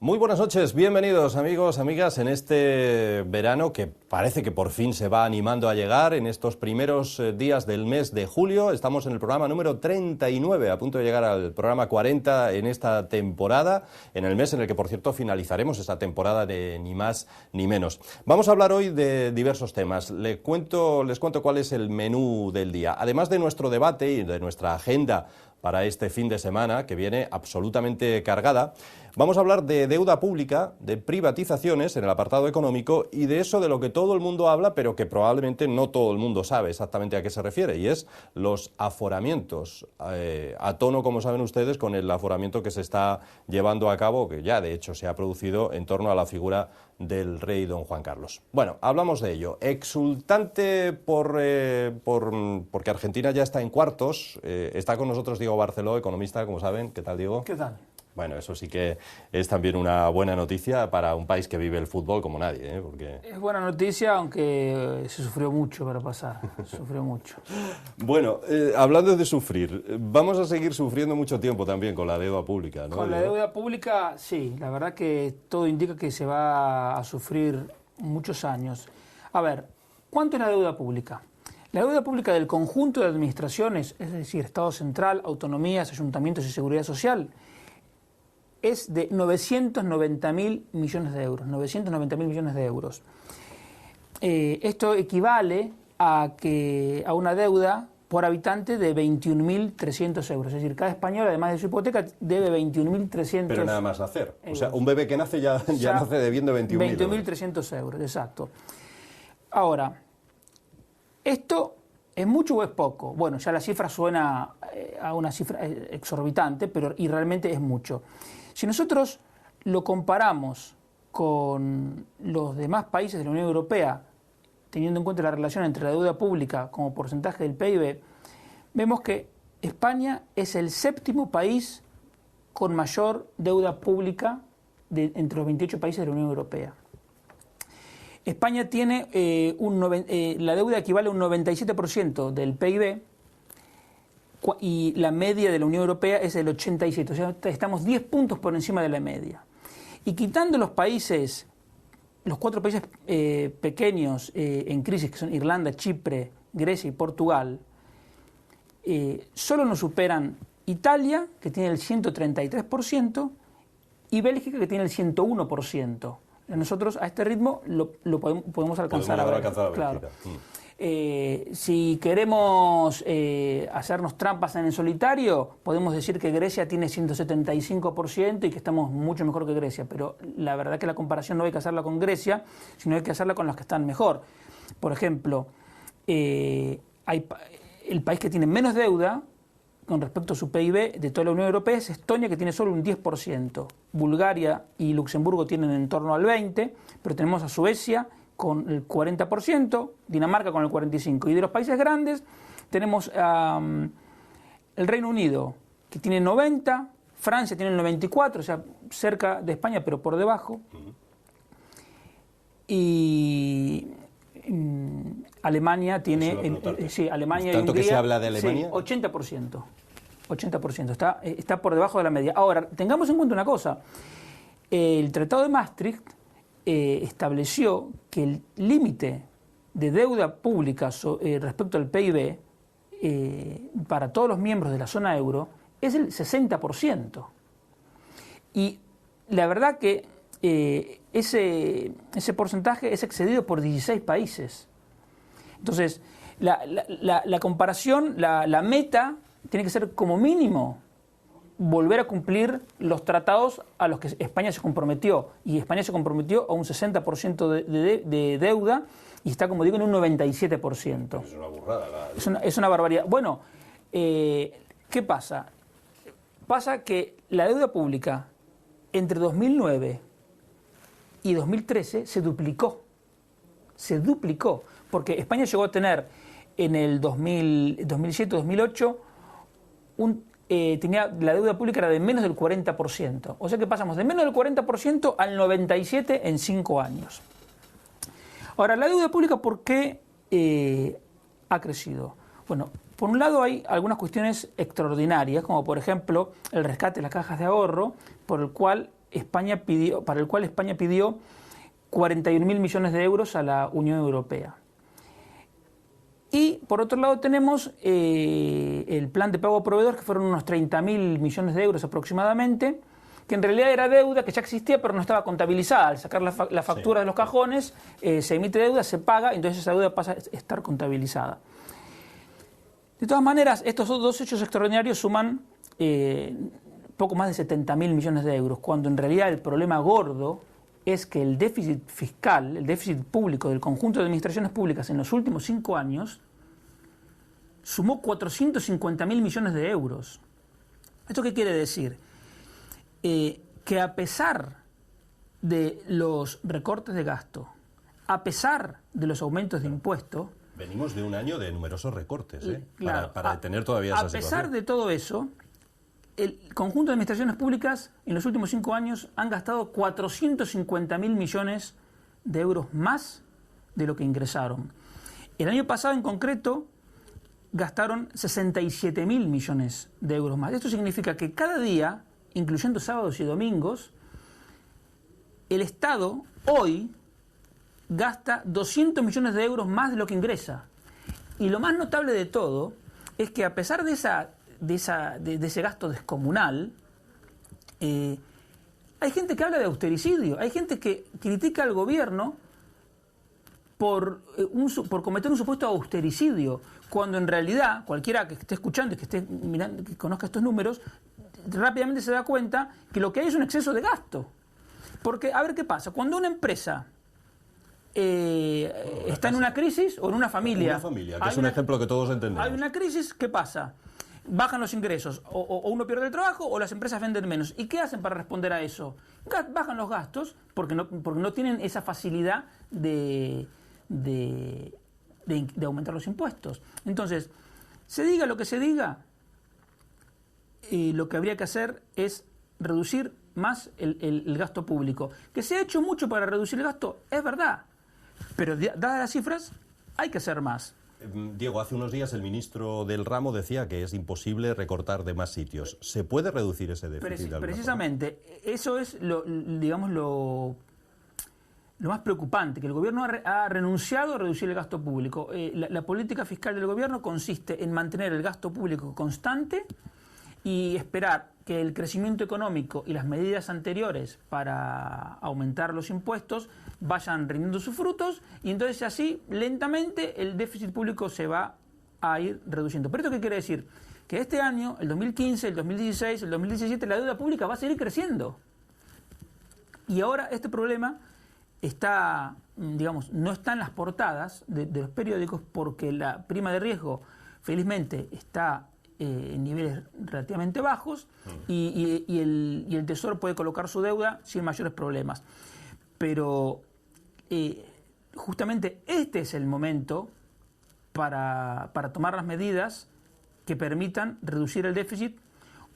Muy buenas noches, bienvenidos amigos, amigas, en este verano que parece que por fin se va animando a llegar. En estos primeros días del mes de julio estamos en el programa número 39, a punto de llegar al programa 40 en esta temporada, en el mes en el que, por cierto, finalizaremos esta temporada de Ni Más Ni Menos. Vamos a hablar hoy de diversos temas. Les cuento cuál es el menú del día. Además de nuestro debate y de nuestra agenda para este fin de semana, que viene absolutamente cargada, vamos a hablar de deuda pública, de privatizaciones en el apartado económico y de eso de lo que todo el mundo habla, pero que probablemente no todo el mundo sabe exactamente a qué se refiere, y es los aforamientos, a tono, como saben ustedes, con el aforamiento que se está llevando a cabo, que ya de hecho se ha producido en torno a la figura del rey don Juan Carlos. Bueno, hablamos de ello. Exultante porque Argentina ya está en cuartos. Está con nosotros Diego Barceló, economista, como saben. ¿Qué tal, Diego? ¿Qué tal? Bueno, eso sí que es también una buena noticia para un país que vive el fútbol como nadie, ¿eh? Porque... Es buena noticia, aunque se sufrió mucho para pasar, sufrió mucho. Bueno, hablando de sufrir, vamos a seguir sufriendo mucho tiempo también con la deuda pública, ¿no? Con la deuda pública, sí, la verdad que todo indica que se va a sufrir muchos años. A ver, ¿cuánto es la deuda pública? La deuda pública del conjunto de administraciones, es decir, Estado central, autonomías, ayuntamientos y seguridad social, es de 990.000 millones de euros. 990.000 millones de euros. Esto equivale a una deuda por habitante de 21.300 euros. Es decir, cada español, además de su hipoteca, debe 21.300 euros. Pero nada más nacer. O sea, un bebé que nace ya nace debiendo 21.000 euros. 21.300 euros, exacto. Ahora, ¿esto es mucho o es poco? Bueno, ya la cifra suena a una cifra exorbitante, y realmente es mucho. Si nosotros lo comparamos con los demás países de la Unión Europea, teniendo en cuenta la relación entre la deuda pública como porcentaje del PIB, vemos que España es el séptimo país con mayor deuda pública entre los 28 países de la Unión Europea. España tiene la deuda equivale a un 97% del PIB, y la media de la Unión Europea es el 87%, o sea, estamos 10 puntos por encima de la media. Y quitando los cuatro países pequeños en crisis, que son Irlanda, Chipre, Grecia y Portugal, solo nos superan Italia, que tiene el 133%, y Bélgica, que tiene el 101%. Nosotros a este ritmo lo podemos alcanzar a Bélgica. Claro. Si queremos hacernos trampas en el solitario, podemos decir que Grecia tiene 175% y que estamos mucho mejor que Grecia, pero la verdad es que la comparación no hay que hacerla con Grecia, sino hay que hacerla con los que están mejor. Por ejemplo, el país que tiene menos deuda con respecto a su PIB de toda la Unión Europea es Estonia, que tiene solo un 10%. Bulgaria y Luxemburgo tienen en torno al 20%, pero tenemos a Suecia con el 40%, Dinamarca con el 45%. Y de los países grandes tenemos el Reino Unido, que tiene 90%, Francia tiene el 94%, o sea, cerca de España, pero por debajo. Y Alemania tiene... Alemania ¿Tanto y Hungría, que se habla de Alemania? Sí, 80%. 80%. Está por debajo de la media. Ahora, tengamos en cuenta una cosa. El Tratado de Maastricht estableció que el límite de deuda pública respecto al PIB para todos los miembros de la zona euro es el 60%. Y la verdad que ese porcentaje es excedido por 16 países. Entonces, la comparación, la meta, tiene que ser como mínimo volver a cumplir los tratados a los que España se comprometió. Y España se comprometió a un 60% de deuda y está, como digo, en un 97%. Es una burrada. Es una barbaridad. Bueno, ¿qué pasa? Pasa que la deuda pública entre 2009 y 2013 se duplicó. Porque España llegó a tener en el 2007-2008 tenía la deuda pública era de menos del 40%. O sea que pasamos de menos del 40% al 97% en 5 años. Ahora, la deuda pública, ¿por qué ha crecido? Bueno, por un lado hay algunas cuestiones extraordinarias, como por ejemplo el rescate de las cajas de ahorro, por el cual para el cual España pidió 41.000 millones de euros a la Unión Europea. Y por otro lado tenemos el plan de pago a proveedores, que fueron unos 30.000 millones de euros aproximadamente, que en realidad era deuda que ya existía pero no estaba contabilizada. Al sacar la factura de los cajones, se emite deuda, se paga, entonces esa deuda pasa a estar contabilizada. De todas maneras, estos dos hechos extraordinarios suman poco más de 70.000 millones de euros, cuando en realidad el problema gordo es que el déficit fiscal, el déficit público del conjunto de administraciones públicas en los últimos 5 años sumó 450.000 millones de euros. ¿Esto qué quiere decir? Que a pesar de los recortes de gasto, a pesar de los aumentos de impuestos... Venimos de un año de numerosos recortes, claro, para detener todavía esa situación. A pesar de todo eso, el conjunto de administraciones públicas en los últimos 5 años han gastado 450.000 millones de euros más de lo que ingresaron. El año pasado en concreto gastaron 67.000 millones de euros más. Esto significa que cada día, incluyendo sábados y domingos, el Estado hoy gasta 200 millones de euros más de lo que ingresa. Y lo más notable de todo es que a pesar de ese gasto descomunal, hay gente que habla de austericidio, hay gente que critica al gobierno por cometer un supuesto austericidio, cuando en realidad cualquiera que esté escuchando y que esté mirando, que conozca estos números, rápidamente se da cuenta que lo que hay es un exceso de gasto. Porque, a ver qué pasa, cuando una empresa está en una crisis o en una familia... Una familia, que es un ejemplo que todos entendemos. Hay una crisis, ¿qué pasa? Bajan los ingresos, o uno pierde el trabajo o las empresas venden menos. ¿Y qué hacen para responder a eso? Bajan los gastos porque no tienen esa facilidad de aumentar los impuestos. Entonces, se diga lo que se diga, lo que habría que hacer es reducir más el gasto público. Que se ha hecho mucho para reducir el gasto, es verdad, pero dadas las cifras, hay que hacer más. Diego, hace unos días el ministro del ramo decía que es imposible recortar de más sitios. ¿Se puede reducir ese déficit? Precisamente, eso es lo más preocupante, que el gobierno ha renunciado a reducir el gasto público. La política fiscal del gobierno consiste en mantener el gasto público constante y esperar que el crecimiento económico y las medidas anteriores para aumentar los impuestos vayan rindiendo sus frutos, y entonces así lentamente el déficit público se va a ir reduciendo. ¿Pero esto qué quiere decir? Que este año, el 2015, el 2016, el 2017, la deuda pública va a seguir creciendo. Y ahora este problema está, no está en las portadas de los periódicos, porque la prima de riesgo, felizmente, está en niveles relativamente bajos y el Tesoro puede colocar su deuda sin mayores problemas. Pero justamente este es el momento para tomar las medidas que permitan reducir el déficit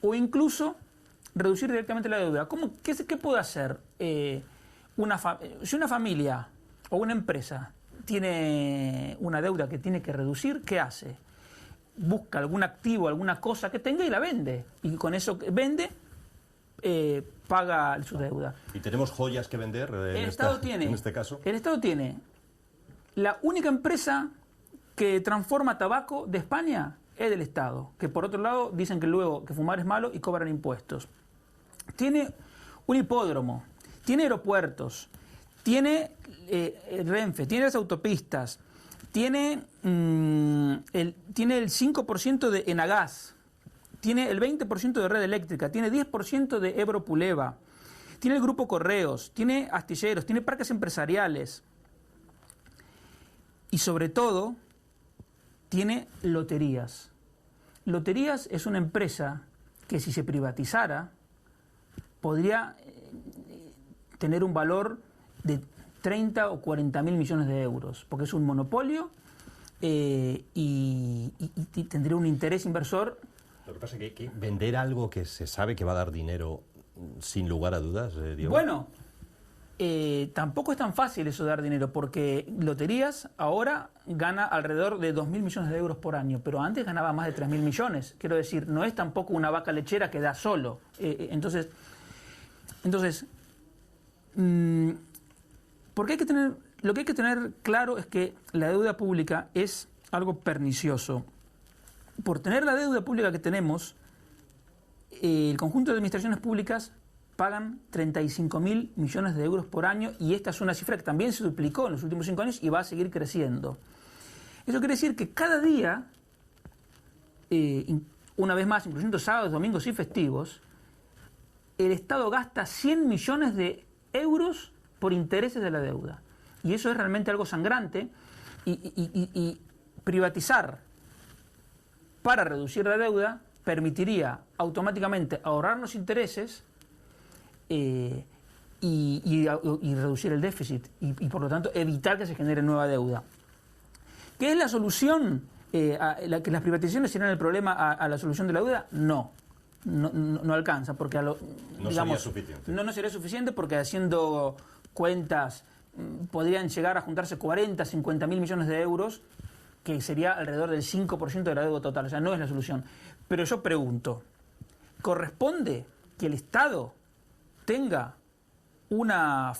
o incluso reducir directamente la deuda. ¿Qué puede hacer? Si una familia o una empresa tiene una deuda que tiene que reducir, ¿qué hace? Busca algún activo, alguna cosa que tenga y la vende. Y con eso que vende, paga su deuda. ¿Y tenemos joyas que vender en este caso? El Estado tiene la única empresa que transforma tabaco de España, es del Estado. Que por otro lado dicen que luego que fumar es malo y cobran impuestos. Tiene un hipódromo, tiene aeropuertos, tiene Renfe, tiene las autopistas, tiene el 5% de Enagás, tiene el 20% de Red Eléctrica, tiene 10% de Ebro Puleva, tiene el Grupo Correos, tiene astilleros, tiene parques empresariales y sobre todo tiene loterías. Loterías es una empresa que si se privatizara podría tener un valor de 30 o 40 mil millones de euros, porque es un monopolio y tendría un interés inversor. Lo que pasa es que vender algo que se sabe que va a dar dinero sin lugar a dudas, Diego. Bueno, tampoco es tan fácil eso de dar dinero, porque Loterías ahora gana alrededor de 2.000 millones de euros por año, pero antes ganaba más de 3.000 millones. Quiero decir, no es tampoco una vaca lechera que da solo. Entonces, Entonces, porque lo que hay que tener claro es que la deuda pública es algo pernicioso. Por tener la deuda pública que tenemos, el conjunto de administraciones públicas pagan 35.000 millones de euros por año, y esta es una cifra que también se duplicó en los últimos 5 años y va a seguir creciendo. Eso quiere decir que cada día, una vez más, incluyendo sábados, domingos y festivos, el Estado gasta 100 millones de euros por intereses de la deuda. Y eso es realmente algo sangrante, y privatizar para reducir la deuda permitiría automáticamente ahorrar los intereses y reducir el déficit y por lo tanto evitar que se genere nueva deuda. ¿Qué es la solución? ¿Que las privatizaciones serán el problema a la solución de la deuda? No alcanza, porque no sería suficiente. No sería suficiente, porque haciendo cuentas podrían llegar a juntarse 40, 50 mil millones de euros, que sería alrededor del 5% de la deuda total. O sea, no es la solución. Pero yo pregunto, ¿corresponde que el Estado tenga una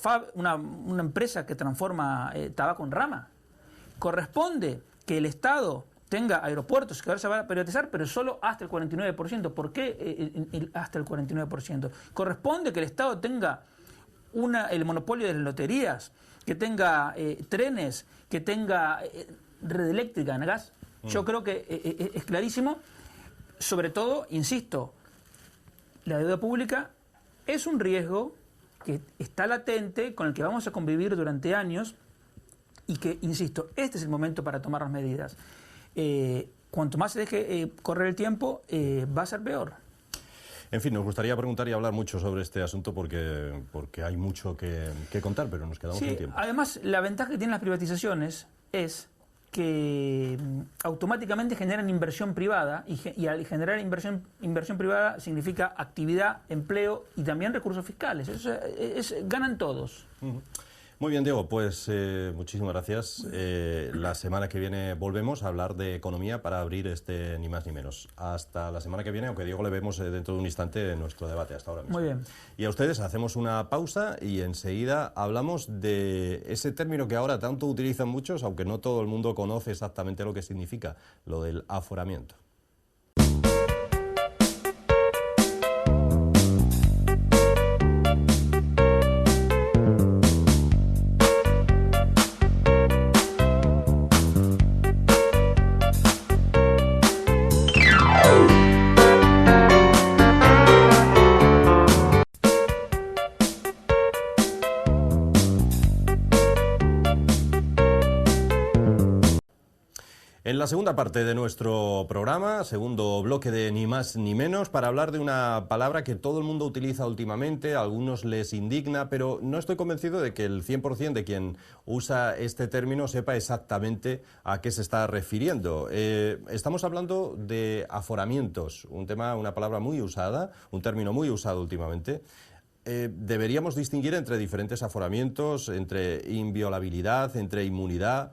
empresa que transforma tabaco en rama? ¿Corresponde que el Estado tenga aeropuertos que ahora se van a privatizar, pero solo hasta el 49%? ¿Por qué hasta el 49%? ¿Corresponde que el Estado tenga el monopolio de las loterías, que tenga trenes, que tenga red eléctrica en gas? Yo creo que es clarísimo. Sobre todo, insisto, la deuda pública es un riesgo que está latente, con el que vamos a convivir durante años, y que, insisto, este es el momento para tomar las medidas. Cuanto más se deje correr el tiempo, va a ser peor. En fin, nos gustaría preguntar y hablar mucho sobre este asunto porque hay mucho que contar, pero nos quedamos sin tiempo. Además, la ventaja que tienen las privatizaciones es que automáticamente generan inversión privada, y al generar inversión privada significa actividad, empleo y también recursos fiscales. Ganan todos. Muy bien, Diego, pues muchísimas gracias. La semana que viene volvemos a hablar de economía para abrir este Ni Más Ni Menos. Hasta la semana que viene, aunque Diego le vemos dentro de un instante en nuestro debate. Hasta ahora mismo. Muy bien. Y a ustedes hacemos una pausa y enseguida hablamos de ese término que ahora tanto utilizan muchos, aunque no todo el mundo conoce exactamente lo que significa, lo del aforamiento. En la segunda parte de nuestro programa, segundo bloque de Ni Más Ni Menos, para hablar de una palabra que todo el mundo utiliza últimamente, a algunos les indigna, pero no estoy convencido de que el 100% de quien usa este término sepa exactamente a qué se está refiriendo. Estamos hablando de aforamientos, una palabra muy usada, un término muy usado últimamente. Deberíamos distinguir entre diferentes aforamientos, entre inviolabilidad, entre inmunidad.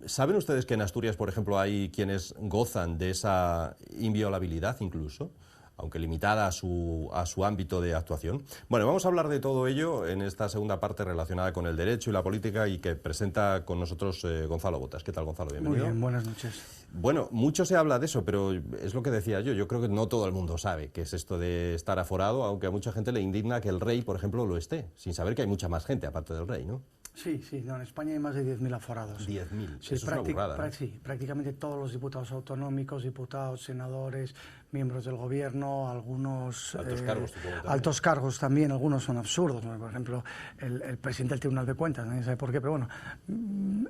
¿Saben ustedes que en Asturias, por ejemplo, hay quienes gozan de esa inviolabilidad incluso, aunque limitada a su ámbito de actuación? Bueno, vamos a hablar de todo ello en esta segunda parte relacionada con el derecho y la política y que presenta con nosotros Gonzalo Botas. ¿Qué tal, Gonzalo? Bienvenido. Muy bien, buenas noches. Bueno, mucho se habla de eso, pero es lo que decía yo creo que no todo el mundo sabe qué es esto de estar aforado, aunque a mucha gente le indigna que el rey, por ejemplo, lo esté, sin saber que hay mucha más gente aparte del rey, ¿no? Sí, en España hay más de 10.000 aforados. 10.000, sí, eso es una burrada, ¿no? Sí, prácticamente todos los diputados autonómicos, diputados, senadores, miembros del gobierno, algunos... Altos cargos, supongo, también. Altos cargos también, algunos son absurdos, ¿no? Por ejemplo, el presidente del Tribunal de Cuentas, nadie sabe por qué, pero bueno,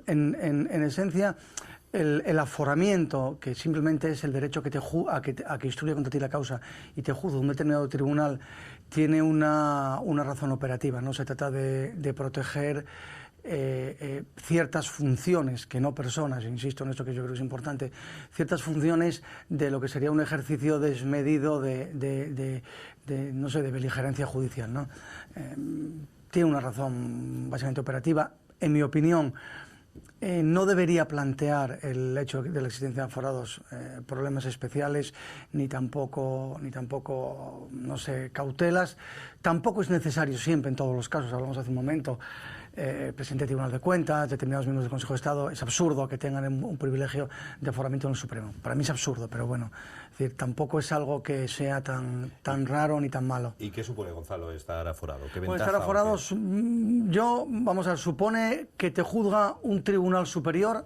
en esencia... El aforamiento, que simplemente es el derecho a que instruya contra ti la causa y te juzgue un determinado tribunal, tiene una razón operativa, ¿no? Se trata de proteger ciertas funciones, que no personas, insisto en esto que yo creo que es importante, ciertas funciones de lo que sería un ejercicio desmedido de beligerancia judicial, ¿no? Tiene una razón básicamente operativa, en mi opinión. no debería plantear el hecho de la existencia de aforados problemas especiales, ni tampoco, no sé, cautelas. Tampoco es necesario siempre en todos los casos. Hablamos hace un momento, presidente del Tribunal de Cuentas, determinados miembros del Consejo de Estado. Es absurdo que tengan un privilegio de aforamiento en el Supremo. Para mí es absurdo, pero bueno, es decir, tampoco es algo que sea tan raro ni tan malo. ¿Y qué supone, Gonzalo, estar aforado? ¿Qué ventaja? Pues estar aforado, supone que te juzga un tribunal superior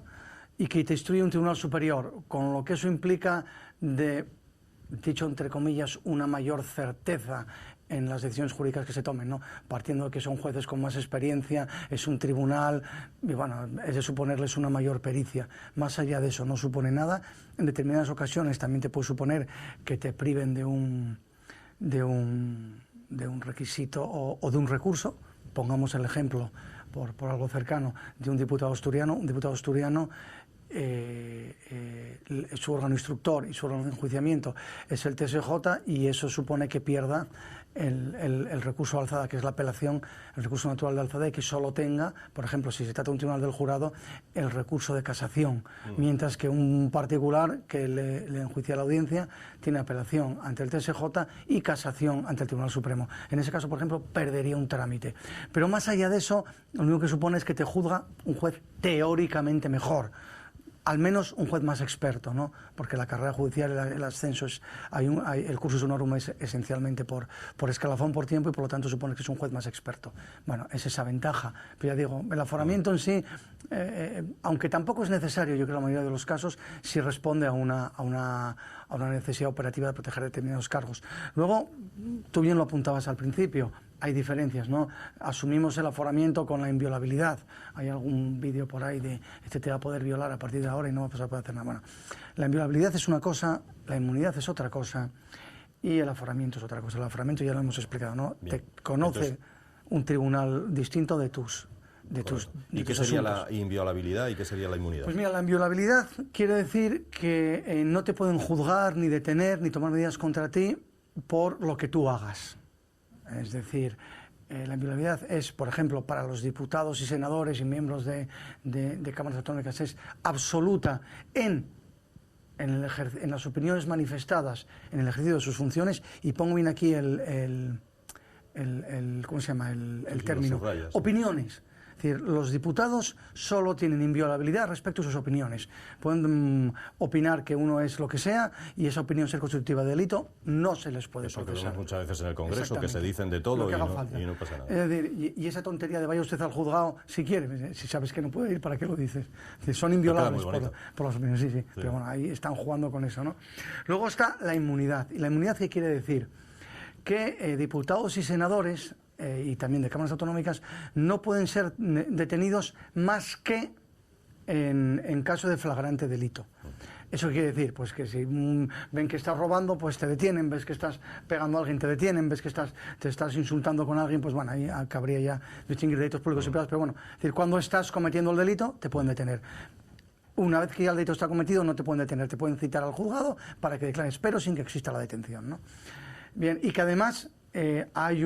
y que te instruye un tribunal superior, con lo que eso implica dicho entre comillas, una mayor certeza en las decisiones jurídicas que se tomen, ¿no? Partiendo de que son jueces con más experiencia, es un tribunal, y bueno, es de suponerles una mayor pericia. Más allá de eso, no supone nada. En determinadas ocasiones también te puede suponer que te priven de un requisito o de un recurso. Pongamos el ejemplo, por algo cercano, de un diputado asturiano. Un diputado asturiano, su órgano instructor y su órgano de enjuiciamiento es el TSJ, y eso supone que pierda el recurso de alzada, que es la apelación, el recurso natural de alzada, y que solo tenga, por ejemplo, si se trata de un tribunal del jurado, el recurso de casación, mientras que un particular que le enjuicia a la audiencia tiene apelación ante el TSJ y casación ante el Tribunal Supremo. En ese caso, por ejemplo, perdería un trámite. Pero más allá de eso, lo único que supone es que te juzga un juez teóricamente mejor. Al menos un juez más experto, ¿no? Porque la carrera judicial, el ascenso, el cursus honorum es esencialmente por escalafón, por tiempo, y por lo tanto supone que es un juez más experto. Bueno, es esa ventaja. Pero ya digo, el aforamiento en sí, aunque tampoco es necesario, yo creo en la mayoría de los casos, sí responde a una necesidad operativa de proteger determinados cargos. Luego, tú bien lo apuntabas al principio, hay diferencias, ¿no? Asumimos el aforamiento con la inviolabilidad. Hay algún vídeo por ahí de este te va a poder violar a partir de ahora y no va a poder hacer nada. Bueno, la inviolabilidad es una cosa, la inmunidad es otra cosa y el aforamiento es otra cosa. El aforamiento ya lo hemos explicado, ¿no? Bien. Te conoce un tribunal distinto de tus ¿Y qué sería la inviolabilidad y qué sería la inmunidad? Pues mira, la inviolabilidad quiere decir que no te pueden juzgar, ni detener, ni tomar medidas contra ti por lo que tú hagas. Es decir, la inviolabilidad es, por ejemplo, para los diputados y senadores y miembros de cámaras autonómicas, es absoluta en las opiniones manifestadas en el ejercicio de sus funciones, y pongo bien aquí ¿cómo se llama? El término. Subrayas, opiniones. Es decir, los diputados solo tienen inviolabilidad respecto a sus opiniones. Pueden opinar que uno es lo que sea y esa opinión ser constitutiva de delito, no se les puede procesar. Eso que vemos muchas veces en el Congreso, que se dicen de todo y no pasa nada. Es decir, y esa tontería de vaya usted al juzgado si quiere, si sabes que no puede ir, ¿para qué lo dices? Es decir, son inviolables por las opiniones, sí. Pero bueno, ahí están jugando con eso, ¿no? Luego está la inmunidad. ¿Y la inmunidad qué quiere decir? Que diputados y senadores y también de cámaras autonómicas no pueden ser detenidos más que en caso de flagrante delito. ¿Eso quiere decir? Pues que si ven que estás robando, pues te detienen, ves que estás pegando a alguien, te detienen, ves que te estás insultando con alguien, pues bueno, ahí cabría ya distinguir delitos públicos y privados, pero bueno, es decir, cuando estás cometiendo el delito, te pueden detener. Una vez que ya el delito está cometido, no te pueden detener, te pueden citar al juzgado para que declares, pero sin que exista la detención, ¿no? Bien, y que además hay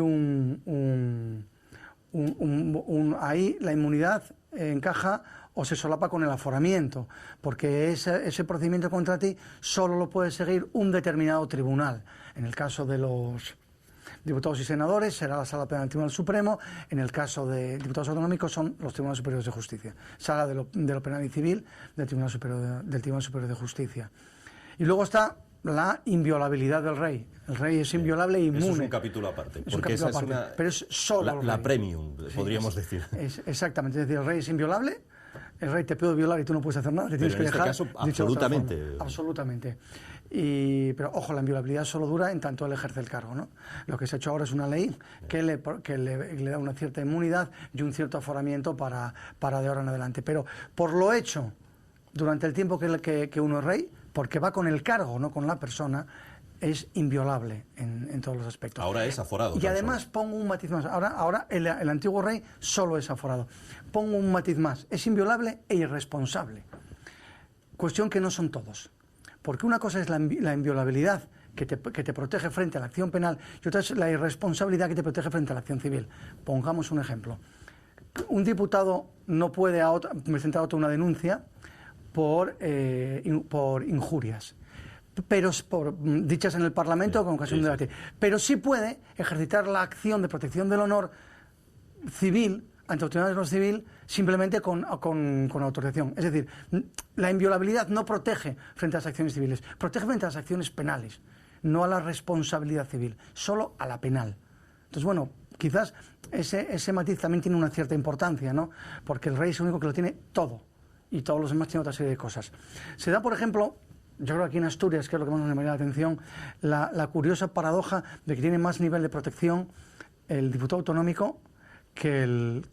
ahí la inmunidad encaja o se solapa con el aforamiento, porque ese procedimiento contra ti solo lo puede seguir un determinado tribunal. En el caso de los diputados y senadores será la Sala Penal del Tribunal Supremo, en el caso de diputados autonómicos son los Tribunales Superiores de Justicia, Sala de lo Penal y Civil del Tribunal Superior de Justicia. Y luego está la inviolabilidad del rey. El rey es inviolable e inmune. Eso es un capítulo aparte, porque esa es pero es solo la premium, podríamos decir. Exactamente, es decir, el rey es inviolable, el rey te puede violar y tú no puedes hacer nada, te tienes que dejar. Pero en este caso, absolutamente. Absolutamente. Pero ojo, la inviolabilidad solo dura en tanto él ejerce el cargo, ¿no? Lo que se ha hecho ahora es una ley que le da una cierta inmunidad y un cierto aforamiento para de ahora en adelante. Pero por lo hecho, durante el tiempo que uno es rey, porque va con el cargo, no con la persona, es inviolable en todos los aspectos. Ahora es aforado. Y además pongo un matiz más. Ahora el antiguo rey solo es aforado. Pongo un matiz más. Es inviolable e irresponsable. Cuestión que no son todos. Porque una cosa es la inviolabilidad que te protege frente a la acción penal y otra es la irresponsabilidad que te protege frente a la acción civil. Pongamos un ejemplo. un diputado no puede presentar una denuncia por injurias, pero dichas en el Parlamento con ocasión de debate. Pero sí puede ejercitar la acción de protección del honor civil ante autoridades de honor civil simplemente con autorización. Es decir, la inviolabilidad no protege frente a las acciones civiles, protege frente a las acciones penales, no a la responsabilidad civil, solo a la penal. Entonces, bueno, quizás ese matiz también tiene una cierta importancia, ¿no? Porque el rey es el único que lo tiene todo y todos los demás tienen otra serie de cosas. Se da, por ejemplo, yo creo que aquí en Asturias, que es lo que más me llama la atención, la curiosa paradoja de que tiene más nivel de protección el diputado autonómico que el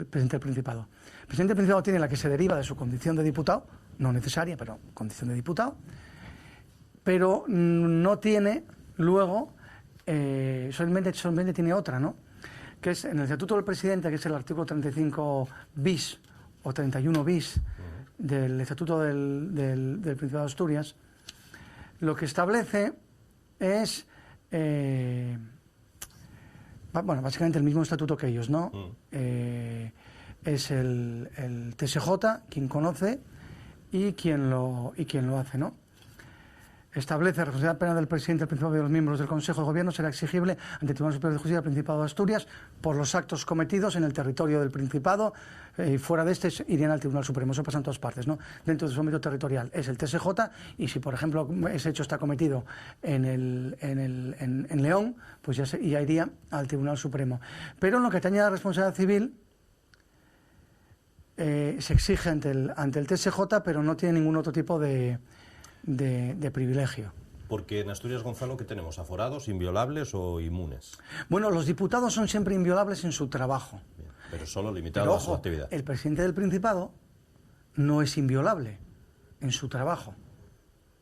presidente del Principado. El presidente del Principado tiene la que se deriva de su condición de diputado, no necesaria, pero condición de diputado, pero no tiene luego, solamente tiene otra, ¿no? Que es en el Estatuto del Presidente, que es el artículo 35 bis o 31 bis del Estatuto del Principado de Asturias, lo que establece es, bueno, básicamente el mismo estatuto que ellos, ¿no? Es el TSJ quien conoce y quien lo hace, ¿no? Establece la responsabilidad penal del presidente del Principado y de los miembros del Consejo de Gobierno será exigible ante el Tribunal Superior de Justicia del Principado de Asturias por los actos cometidos en el territorio del Principado y fuera de este irían al Tribunal Supremo. Eso pasa en todas partes, ¿no? Dentro de su ámbito territorial es el TSJ y si, por ejemplo, ese hecho está cometido en León, pues ya iría al Tribunal Supremo. Pero en lo que atañe a la responsabilidad civil, se exige ante el TSJ, pero no tiene ningún otro tipo de privilegio. Porque en Asturias, Gonzalo, ¿qué tenemos? ¿Aforados, inviolables o inmunes? Bueno, los diputados son siempre inviolables en su trabajo. Bien, pero solo limitado a su actividad. El presidente del Principado no es inviolable en su trabajo.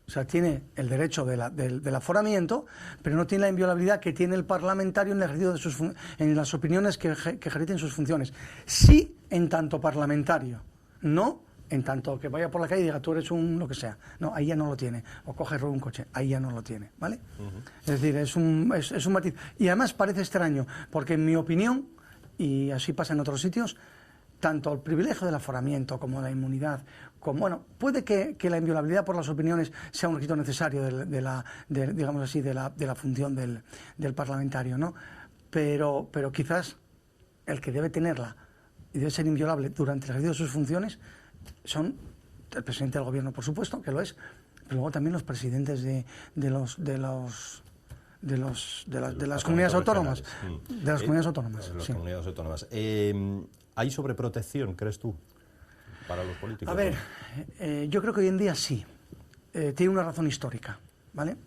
O sea, tiene el derecho del aforamiento, pero no tiene la inviolabilidad que tiene el parlamentario en el ejercicio de en las opiniones que ejerciten sus funciones. Sí, en tanto parlamentario, no en tanto que vaya por la calle y diga tú eres un lo que sea. No, ahí ya no lo tiene. O coge y roba un coche, ahí ya no lo tiene, ¿vale? Es decir, es un matiz. Y además parece extraño, porque en mi opinión, y así pasa en otros sitios, tanto el privilegio del aforamiento como la inmunidad, como, bueno, puede que la inviolabilidad por las opiniones sea un requisito necesario digamos así, de la función del parlamentario, ¿no? Pero quizás el que debe tenerla y debe ser inviolable durante el ejercicio de sus funciones son el presidente del gobierno, por supuesto, que lo es, pero luego también los presidentes de las comunidades autónomas. De las comunidades autónomas. Las comunidades autónomas. ¿Hay sobreprotección, crees tú, para los políticos? A ver, yo creo que hoy en día sí. Tiene una razón histórica, ¿vale?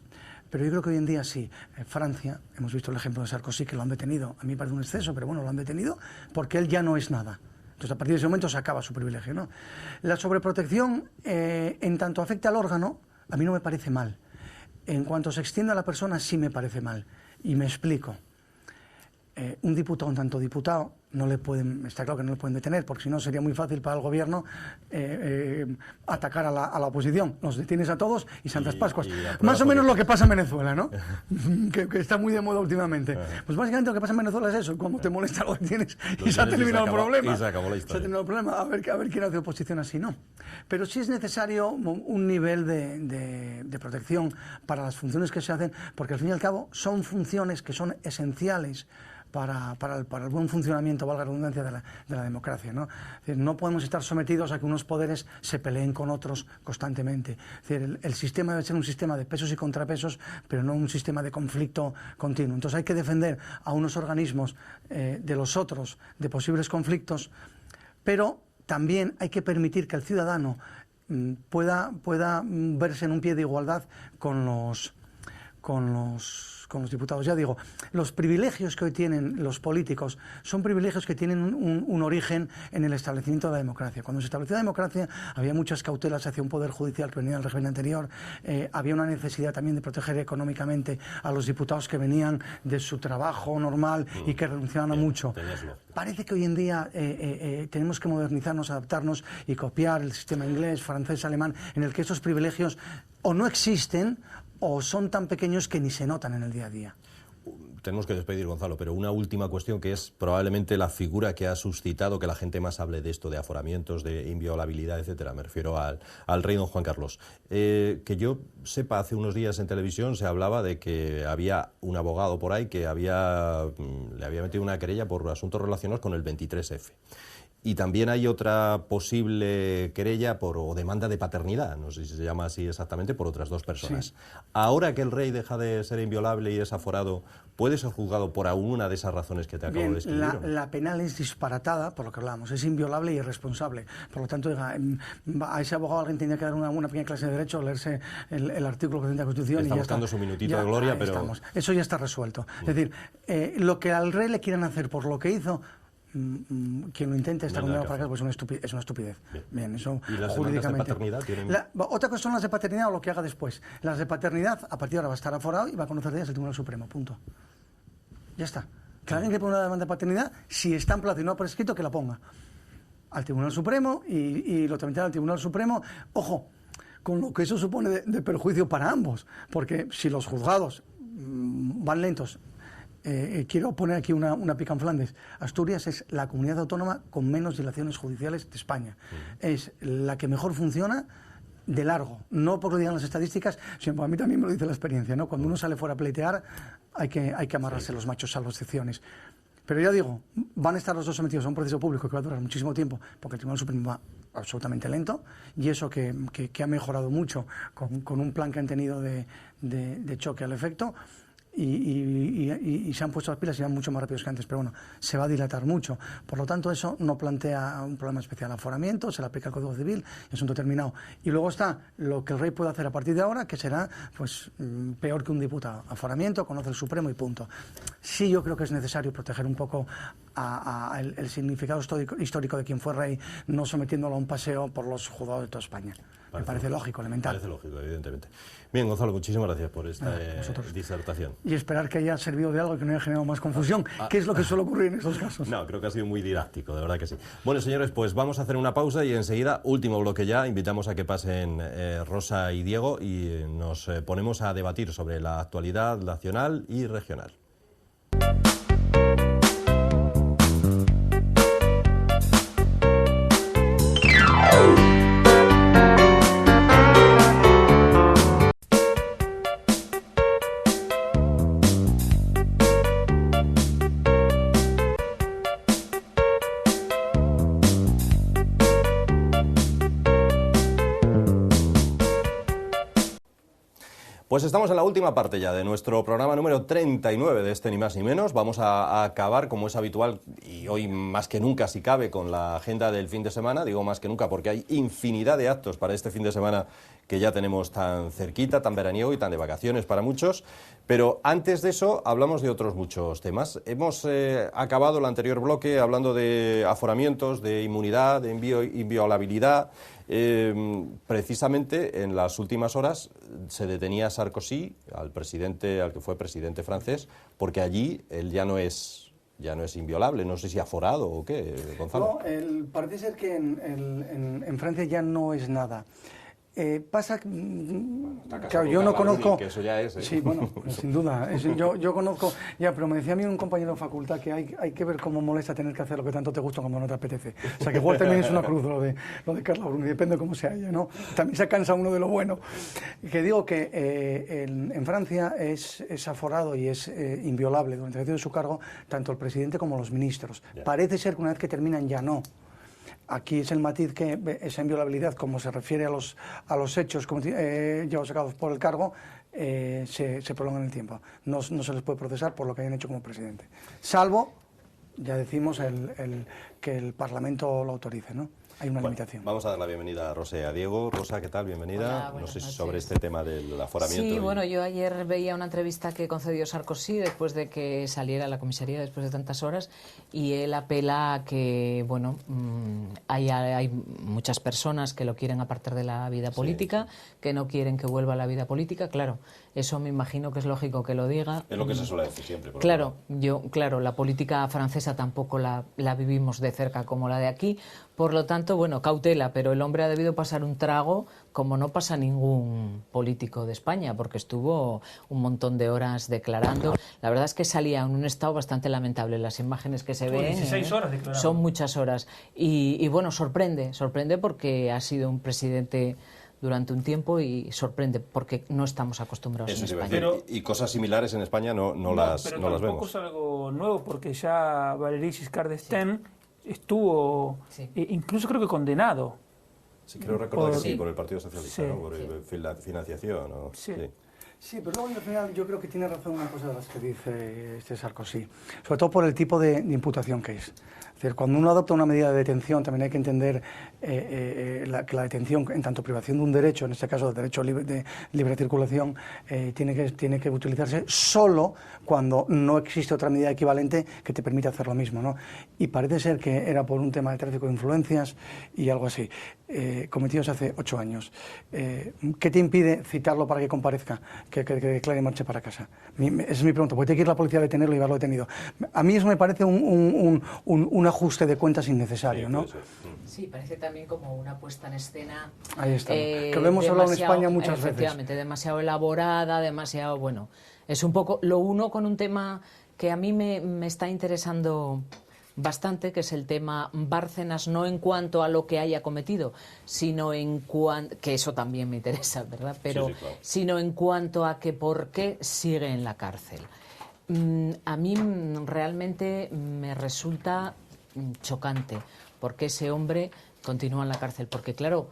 Pero yo creo que hoy en día sí. En Francia, hemos visto el ejemplo de Sarkozy, que lo han detenido. A mí me parece un exceso, pero bueno, lo han detenido porque él ya no es nada. Entonces, a partir de ese momento se acaba su privilegio, ¿no? La sobreprotección, en tanto afecta al órgano, a mí no me parece mal. En cuanto se extiende a la persona, sí me parece mal. Y me explico. Un diputado, un tanto diputado, no le pueden, está claro que no le pueden detener, porque si no sería muy fácil para el gobierno atacar a la oposición. Los detienes a todos y Santas Pascuas. Más o menos lo que pasa en Venezuela, ¿no? que está muy de moda últimamente. Pues básicamente lo que pasa en Venezuela es eso, como te molesta lo detienes y se ha terminado el problema. Y se acabó la historia. Se ha terminado el problema, a ver quién hace oposición así, ¿no? Pero sí es necesario un nivel de protección para las funciones que se hacen, porque al fin y al cabo son funciones que son esenciales para el buen funcionamiento, valga la redundancia, de la democracia, ¿no? Es decir, no podemos estar sometidos a que unos poderes se peleen con otros constantemente. Es decir, el sistema debe ser un sistema de pesos y contrapesos, pero no un sistema de conflicto continuo. Entonces hay que defender a unos organismos de los otros, de posibles conflictos, pero también hay que permitir que el ciudadano pueda verse en un pie de igualdad con los diputados. Ya digo, los privilegios que hoy tienen los políticos son privilegios que tienen un origen en el establecimiento de la democracia. Cuando se estableció la democracia había muchas cautelas hacia un poder judicial que venía del régimen anterior, había una necesidad también de proteger económicamente a los diputados que venían de su trabajo normal y que renunciaban a mucho. Parece que hoy en día tenemos que modernizarnos, adaptarnos y copiar el sistema inglés, francés, alemán, en el que estos privilegios o no existen o son tan pequeños que ni se notan en el día a día. tenemos que despedir, Gonzalo, pero una última cuestión que es probablemente la figura que ha suscitado que la gente más hable de esto, de aforamientos, de inviolabilidad, etcétera. Me refiero al rey don Juan Carlos. Que yo sepa, hace unos días en televisión se hablaba de que había un abogado por ahí que le había metido una querella por asuntos relacionados con el 23F. Y también hay otra posible querella o demanda de paternidad, no sé si se llama así exactamente, por otras dos personas. Sí. Ahora que el rey deja de ser inviolable y es aforado, ¿puede ser juzgado por alguna de esas razones que te acabo de escribir? La penal es disparatada, por lo que hablábamos, es inviolable y irresponsable. Por lo tanto, a ese abogado alguien tenía que dar una pequeña clase de derecho, leerse el artículo que tiene la Constitución. Está y ya buscando está. su minutito de gloria, pero... Estamos. Eso ya está resuelto. Es decir, lo que al rey le quieran hacer por lo que hizo... quien lo intente estar condenado para acá, pues es una estupidez. Bien, eso ¿Y las jurídicamente. De paternidad tienen... Otra cosa son las de paternidad o lo que haga después. Las de paternidad, a partir de ahora va a estar aforado y va a conocer de ellas el Tribunal Supremo. Punto. Ya está. Que alguien que pone una demanda de paternidad, si está en plazo y no por escrito, que la ponga al Tribunal Supremo y lo tramitará al Tribunal Supremo. Ojo, con lo que eso supone de perjuicio para ambos, porque si los juzgados van lentos. Quiero poner aquí una pica en Flandes. Asturias es la comunidad autónoma con menos dilaciones judiciales de España. Es la que mejor funciona de largo, no por lo que digan las estadísticas, sino a mí también me lo dice la experiencia, ¿no? Cuando uno sale fuera a pleitear hay que amarrarse los machos salvo excepciones. Pero ya digo, van a estar los dos sometidos a un proceso público que va a durar muchísimo tiempo, porque el Tribunal Supremo va absolutamente lento, y eso que ha mejorado mucho con un plan que han tenido de choque al efecto, y se han puesto las pilas y van mucho más rápidos que antes, pero bueno, se va a dilatar mucho. Por lo tanto, eso no plantea un problema especial. Aforamiento, se le aplica el Código Civil, asunto terminado. Y luego está lo que el rey puede hacer a partir de ahora, que será pues peor que un diputado. Aforamiento, conoce el Supremo y punto. Sí, yo creo que es necesario proteger un poco el significado histórico de quien fue rey, no sometiéndolo a un paseo por los juzgados de toda España. Me parece lógico, elemental. Parece lógico, evidentemente. Bien, Gonzalo, muchísimas gracias por esta disertación. Y esperar que haya servido de algo y que no haya generado más confusión, que es lo que suele ocurrir en esos casos. No, creo que ha sido muy didáctico, de verdad que sí. Bueno, señores, pues vamos a hacer una pausa y enseguida, último bloque ya, invitamos a que pasen Rosa y Diego y nos ponemos a debatir sobre la actualidad nacional y regional. Pues estamos en la última parte ya de nuestro programa número 39 de este Ni Más Ni Menos. Vamos a acabar, como es habitual, y hoy más que nunca si cabe, con la agenda del fin de semana. Digo más que nunca porque hay infinidad de actos para este fin de semana que ya tenemos tan cerquita, tan veraniego y tan de vacaciones para muchos. Pero antes de eso hablamos de otros muchos temas. Hemos acabado el anterior bloque hablando de aforamientos, de inmunidad, de inviolabilidad. Precisamente en las últimas horas se detenía a Sarkozy, al que fue presidente francés, porque allí él ya no es inviolable. No sé si aforado o qué, Gonzalo. No, parece ser que en Francia ya no es nada. Pasa que, claro, yo no conozco... Que eso ya es, Sí, bueno, sin duda. Yo conozco... Ya, pero me decía a mí un compañero de facultad que hay que ver cómo molesta tener que hacer lo que tanto te gusta cuando no te apetece. O sea, que igual también es una cruz lo de Carla Bruni, depende de cómo sea ella, ¿no? También se cansa uno de lo bueno. Que digo que en Francia es aforado y es inviolable durante el ejercicio de su cargo tanto el presidente como los ministros. Yeah. Parece ser que una vez que terminan ya no. Aquí es el matiz que esa inviolabilidad, como se refiere a los hechos llevados a cabo por el cargo, se prolonga en el tiempo. No se les puede procesar por lo que hayan hecho como presidente. Salvo, ya decimos, que el Parlamento lo autorice, ¿no? Hay una limitación. Vamos a dar la bienvenida a Rosa y a Diego. Rosa, ¿qué tal? Bienvenida. Hola, no sé si noches. Sobre este tema del aforamiento. Sí, bueno, yo ayer veía una entrevista que concedió Sarkozy después de que saliera a la comisaría después de tantas horas y él apela a que, bueno, hay muchas personas que lo quieren apartar de la vida política, que no quieren que vuelva a la vida política. Claro, eso me imagino que es lógico que lo diga. Es lo que se suele decir siempre. Claro, la política francesa tampoco la vivimos de cerca como la de aquí, Por lo tanto, bueno, cautela, pero el hombre ha debido pasar un trago como no pasa ningún político de España, porque estuvo un montón de horas declarando. La verdad es que salía en un estado bastante lamentable. Las imágenes que se ven 16 horas declarando. son muchas horas. Y bueno, sorprende porque ha sido un presidente durante un tiempo y sorprende porque no estamos acostumbrados en España. Pero, y cosas similares en España no las pero vemos. tampoco es algo nuevo porque ya Valéry Giscard d'Estaing estuvo incluso creo que condenado. Sí, creo recordar que sí, por el Partido Socialista, ¿no? Por la financiación. ¿no? Sí. Sí, pero luego al final yo creo que tiene razón una cosa de las que dice este Sarkozy, sobre todo por el tipo de imputación que es. Es decir, cuando uno adopta una medida de detención también hay que entender que la detención, en tanto privación de un derecho, en este caso del derecho de libre circulación, tiene que utilizarse solo cuando no existe otra medida equivalente que te permita hacer lo mismo, ¿no? Y parece ser que era por un tema de tráfico de influencias y algo así, cometidos hace 8 años. ¿Qué te impide citarlo para que comparezca? Que declare y marche para casa. Esa es mi pregunta. ¿Puede ir la policía a detenerlo y haberlo detenido? A mí eso me parece un ajuste de cuentas innecesario, ¿no? Sí, parece también como una puesta en escena. Ahí está. Que lo hemos hablado en España muchas veces. Efectivamente, demasiado elaborada, demasiado, bueno. Es un poco lo uno con un tema que a mí me está interesando bastante, que es el tema Bárcenas, no en cuanto a lo que haya cometido, sino en cuanto, que eso también me interesa, ¿verdad? Pero claro. Sino en cuanto a que por qué sigue en la cárcel. A mí realmente me resulta chocante porque ese hombre continúa en la cárcel, porque claro,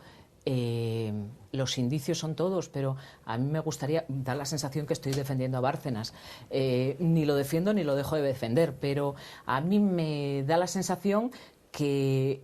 los indicios son todos, pero a mí me gustaría dar la sensación que estoy defendiendo a Bárcenas. Ni lo defiendo ni lo dejo de defender, pero a mí me da la sensación que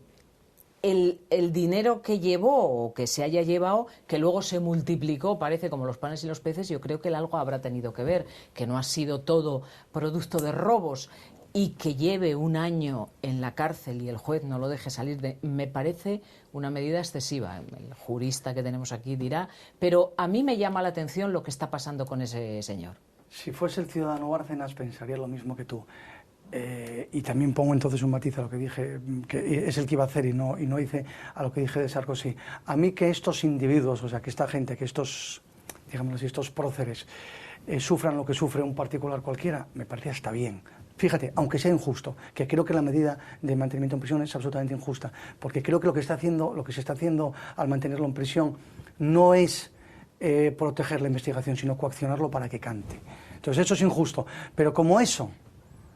el dinero que llevó o que se haya llevado, que luego se multiplicó, parece como los panes y los peces, yo creo que algo habrá tenido que ver, que no ha sido todo producto de robos. Y que lleve un año en la cárcel y el juez no lo deje salir, me parece una medida excesiva. El jurista que tenemos aquí dirá, pero a mí me llama la atención lo que está pasando con ese señor. Si fuese el ciudadano Bárcenas pensaría lo mismo que tú. Y también pongo entonces un matiz a lo que dije, que es el que iba a hacer y no hice a lo que dije de Sarkozy. A mí que estos individuos, o sea, que esta gente, que estos, digámoslo así, estos próceres, sufran lo que sufre un particular cualquiera, me parece hasta bien. Fíjate, aunque sea injusto, que creo que la medida de mantenimiento en prisión es absolutamente injusta, porque creo que lo que se está haciendo al mantenerlo en prisión no es proteger la investigación, sino coaccionarlo para que cante. Entonces eso es injusto, pero como eso